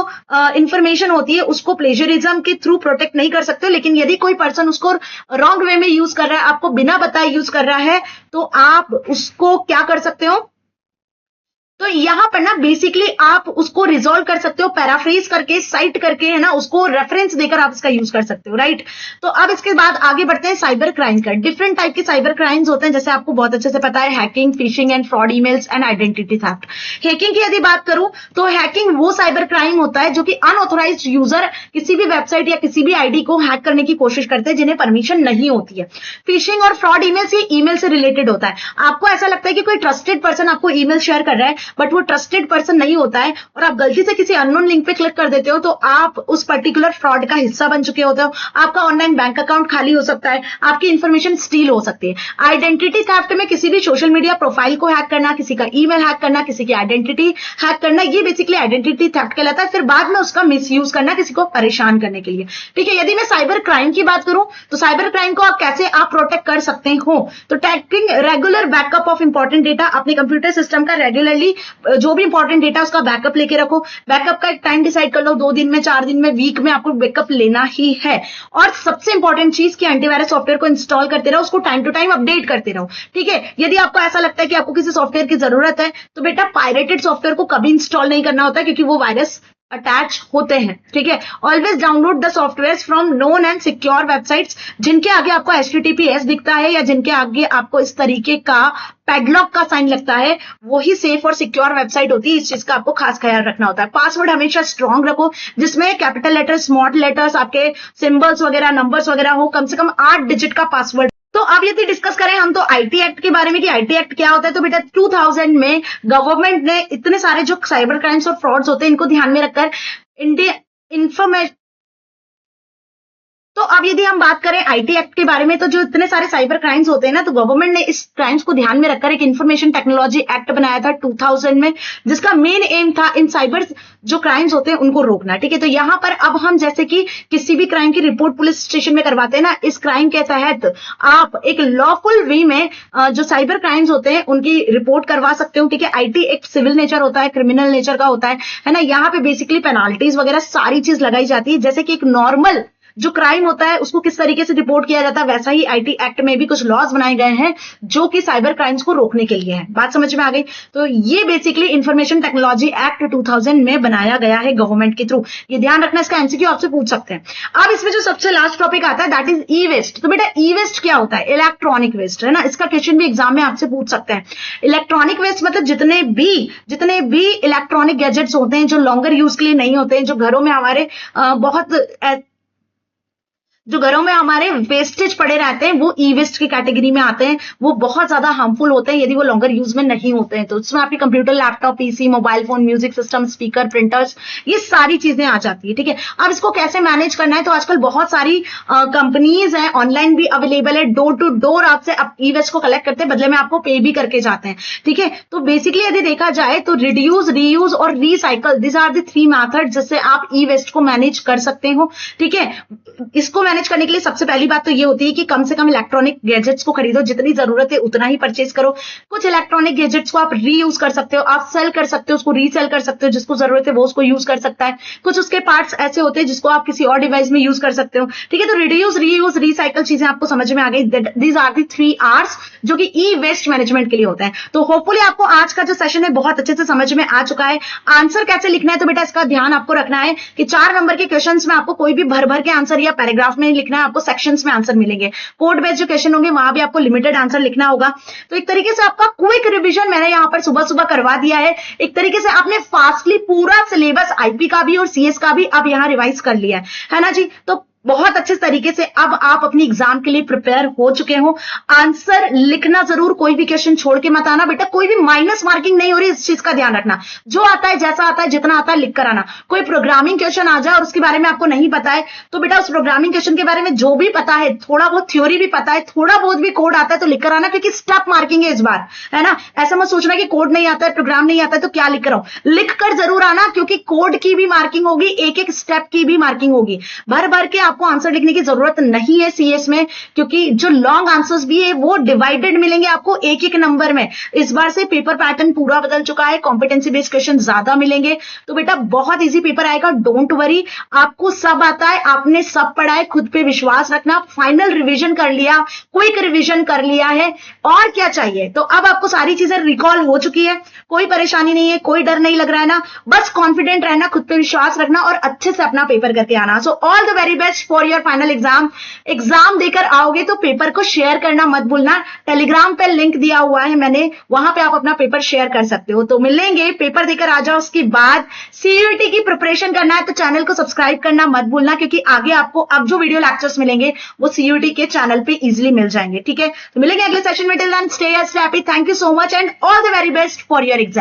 Speaker 1: इंफॉर्मेशन होती है उसको प्लेजरिज्म के थ्रू प्रोटेक्ट नहीं कर सकते, लेकिन यदि कोई पर्सन उसको रॉन्ग वे में यूज कर रहा है, आपको बिना बताए यूज कर रहा है, तो आप उसको क्या कर सकते हो, तो यहां पर ना बेसिकली आप उसको रिजॉल्व कर सकते हो पैराफ्रेज करके, साइट करके, है ना, उसको रेफरेंस देकर आप इसका यूज कर सकते हो, राइट। तो अब इसके बाद आगे बढ़ते हैं साइबर क्राइम का। डिफरेंट टाइप के साइबर क्राइम्स होते हैं, जैसे आपको बहुत अच्छे से पता है, hacking, fishing and fraud emails and identity theft. Hacking की यदि बात करूं तो हैकिंग वो साइबर क्राइम होता है जो कि अनऑथोराइज्ड यूजर किसी भी वेबसाइट या किसी भी आईडी को हैक करने की कोशिश करते हैं जिन्हें परमिशन नहीं होती है। फिशिंग और फ्रॉड ईमेल्स, ये ईमेल से रिलेटेड होता है। आपको ऐसा लगता है कि कोई ट्रस्टेड पर्सन आपको ईमेल शेयर कर रहा है, बट वो ट्रस्टेड पर्सन नहीं होता है और आप गलती से किसी अननोन लिंक पे क्लिक कर देते हो, तो आप उस पर्टिकुलर फ्रॉड का हिस्सा बन चुके होते हो। आपका ऑनलाइन बैंक अकाउंट खाली हो सकता है, आपकी इंफॉर्मेशन स्टील हो सकती है। आइडेंटिटी थेफ्ट में किसी भी सोशल मीडिया प्रोफाइल को हैक करना, किसी का ईमेल हैक करना, किसी की आइडेंटिटी हैक करना, ये बेसिकली आइडेंटिटी थेफ्ट कहलाता है। फिर बाद में उसका मिसयूज करना किसी को परेशान करने के लिए, ठीक है। यदि मैं साइबर क्राइम की बात करूं तो साइबर क्राइम को आप कैसे आप प्रोटेक्ट कर सकते हो, तो taking regular backup of important data, अपने कंप्यूटर सिस्टम का रेगुलरली जो भी इंपॉर्टेंट डेटा उसका बैकअप लेके रखो। बैकअप का एक टाइम डिसाइड कर लो, 2 दिन में, 4 दिन में, वीक में आपको बैकअप लेना ही है। और सबसे इंपॉर्टेंट चीज कि एंटीवायरस सॉफ्टवेयर को इंस्टॉल करते रहो, उसको टाइम टू टाइम अपडेट करते रहो, ठीक है। यदि आपको ऐसा लगता है कि आपको किसी सॉफ्टवेयर की जरूरत है तो बेटा पायरेटेड सॉफ्टवेयर को कभी इंस्टॉल नहीं करना होता है, क्योंकि वो वायरस अटैच होते हैं, ठीक है। Always download the software from known and secure websites, जिनके आगे आपको HTTPS दिखता है या जिनके आगे आपको इस तरीके का पैडलॉक का साइन लगता है, वही सेफ और सिक्योर वेबसाइट होती है। इस चीज का आपको खास ख्याल रखना होता है। पासवर्ड हमेशा स्ट्रांग रखो, जिसमें कैपिटल लेटर्स, स्मॉल लेटर्स, आपके सिंबल्स वगैरह, नंबर्स वगैरह हो, कम से कम 8 डिजिट का पासवर्ड। तो अब यदि डिस्कस करें हम तो आईटी एक्ट के बारे में कि आईटी एक्ट क्या होता है, तो बेटा 2000 में गवर्नमेंट ने इतने सारे जो साइबर क्राइम्स और फ्रॉड्स होते हैं इनको ध्यान में रखकर इंडिया इंफॉर्मेशन, तो अब यदि हम बात करें आईटी एक्ट के बारे में, तो जो इतने सारे साइबर क्राइम्स होते हैं ना, तो गवर्नमेंट ने इस क्राइम्स को ध्यान में रखकर एक इंफॉर्मेशन टेक्नोलॉजी एक्ट बनाया था 2000 में, जिसका मेन एम था इन साइबर जो क्राइम्स होते हैं उनको रोकना। ठीक है, तो यहां पर अब हम जैसे कि किसी भी क्राइम की रिपोर्ट पुलिस स्टेशन में करवाते हैं ना, इस क्राइम के तहत आप एक लॉफुल वे में जो साइबर क्राइम्स होते हैं उनकी रिपोर्ट करवा सकते हो। ठीक है, आईटी एक सिविल नेचर होता है, क्रिमिनल नेचर का होता है ना। यहाँ पे बेसिकली पेनाल्टीज वगैरह सारी चीज लगाई जाती है, जैसे कि एक नॉर्मल जो क्राइम होता है उसको किस तरीके से रिपोर्ट किया जाता है, वैसा ही आईटी एक्ट में भी कुछ लॉज बनाए गए हैं जो कि साइबर क्राइम्स को रोकने के लिए है। बात समझ में आ गई? तो ये बेसिकली इंफॉर्मेशन टेक्नोलॉजी एक्ट 2000 में बनाया गया है गवर्नमेंट के थ्रू। ये ध्यान रखना, इसका एमसीक्यू आपसे पूछ सकते हैं। अब इसमें जो सबसे लास्ट टॉपिक आता है दैट इज ई वेस्ट। तो बेटा ई वेस्ट क्या होता है? इलेक्ट्रॉनिक वेस्ट, है ना। इसका क्वेश्चन भी एग्जाम में आपसे पूछ सकते हैं। इलेक्ट्रॉनिक वेस्ट मतलब जितने भी इलेक्ट्रॉनिक गैजेट्स होते हैं जो लॉन्गर यूज के लिए नहीं होते हैं, जो घरों में हमारे वेस्टेज पड़े रहते हैं, वो ई वेस्ट की कैटेगरी में आते हैं। वो बहुत ज्यादा हार्मफुल होते हैं यदि वो लॉन्गर यूज में नहीं होते हैं। तो उसमें आपके computer, laptop, PC, mobile phone, music system, speaker, printers, ये सारी चीजें आ जाती है। ठीक है, अब इसको कैसे मैनेज करना है? तो आजकल बहुत सारी कंपनीज हैं, ऑनलाइन भी अवेलेबल है, डोर टू डोर आपसे ई वेस्ट को कलेक्ट करते हैं, बदले में आपको पे भी करके जाते हैं। ठीक है, तो बेसिकली यदि देखा जाए तो रिड्यूस, रीयूज और recycle, this are the 3 method जिससे आप ई वेस्ट को मैनेज कर सकते हो। ठीक है, इसको मैनेज करने के लिए सबसे पहली बात तो ये होती है कि कम से कम इलेक्ट्रॉनिक गैजेट्स को खरीदो, जितनी जरूरत है उतना ही परचेज करो। कुछ इलेक्ट्रॉनिक गैजेट्स को आप रीयूज कर सकते हो, आप सेल कर सकते हो, उसको रीसेल कर सकते हो, जिसको जरूरत है वो उसको यूज कर सकता है। कुछ उसके पार्ट्स ऐसे होते हैं जिसको आप किसी और डिवाइस में यूज कर सकते हो। ठीक है, तो रिड्यूस, रीयूज, रिसाइकल चीजें आपको समझ में आ गई। दीज आर दी 3 Rs जो कि ई वेस्ट मैनेजमेंट के लिए होता है। तो होपफुली आपको आज का जो सेशन है बहुत अच्छे से समझ में आ चुका है। आंसर कैसे लिखना है, तो बेटा इसका ध्यान आपको रखना है कि 4 नंबर के क्वेश्चंस में आपको कोई भी भर के आंसर या पैराग्राफ में लिखना है, आपको सेक्शंस में आंसर मिलेंगे। कोड बेस्ड जो क्वेश्चन होंगे वहां भी आपको लिमिटेड आंसर लिखना होगा। तो एक तरीके से आपका क्विक रिवीजन मैंने यहां पर सुबह सुबह करवा दिया है। एक तरीके से आपने फास्टली पूरा सिलेबस आईपी का भी और सीएस का भी अब यहां रिवाइज कर लिया है ना जी। तो बहुत अच्छे तरीके से अब आप अपनी एग्जाम के लिए प्रिपेयर हो चुके हो। आंसर लिखना जरूर, कोई भी क्वेश्चन छोड़ के मत आना बेटा, कोई भी माइनस मार्किंग नहीं हो रही, इस चीज का ध्यान रखना। जो आता है, जैसा आता है, जितना आता है लिख कर आना। कोई प्रोग्रामिंग क्वेश्चन आ जाए और उसके बारे में आपको नहीं पता है तो बेटा उस प्रोग्रामिंग क्वेश्चन के बारे में जो भी पता है, थोड़ा बहुत थ्योरी भी पता है, थोड़ा बहुत भी कोड आता है तो लिख कर आना, क्योंकि स्टेप मार्किंग है इस बार, है ना। ऐसा मत सोचना कि कोड नहीं आता है, प्रोग्राम नहीं आता है तो क्या लिख कर आऊं। लिख कर जरूर आना, क्योंकि कोड की भी मार्किंग होगी, एक एक स्टेप की भी मार्किंग होगी। भर के आपको आंसर लिखने की जरूरत नहीं है सीएस में, क्योंकि जो लॉन्ग आंसर्स भी है वो डिवाइडेड मिलेंगे आपको एक एक नंबर में। इस बार से पेपर पैटर्न पूरा बदल चुका है, कॉम्पिटेंसी बेस्ड क्वेश्चन ज्यादा मिलेंगे। तो बेटा बहुत इजी पेपर आएगा, डोंट वरी। आपको सब आता है, आपने सब पढ़ा है, खुद पे विश्वास रखना। फाइनल रिवीजन कर लिया, क्विक रिवीजन कर लिया है, और क्या चाहिए। तो अब आपको सारी चीजें रिकॉल हो चुकी है, कोई परेशानी नहीं है, कोई डर नहीं लग रहा है ना। बस कॉन्फिडेंट रहना, खुद पे विश्वास रखना और अच्छे से अपना पेपर करके आना। So all the very best for your final exam देकर आओगे तो पेपर को शेयर करना मत भूलना। टेलीग्राम पे लिंक दिया हुआ है मैंने, वहां पे आप अपना पेपर शेयर कर सकते हो। तो मिलेंगे, पेपर देकर आ जाओ। उसके बाद सीयूईटी की प्रिपरेशन करना है तो चैनल को सब्सक्राइब करना मत भूलना, क्योंकि आगे आपको अब जो वीडियो लेक्चर्स मिलेंगे वो सीयूईटी के चैनल पे इजीली मिल जाएंगे। ठीक है, तो मिलेंगे अगले सेशन में। Till then stay happy. Thank you so much and all the very best for your exam.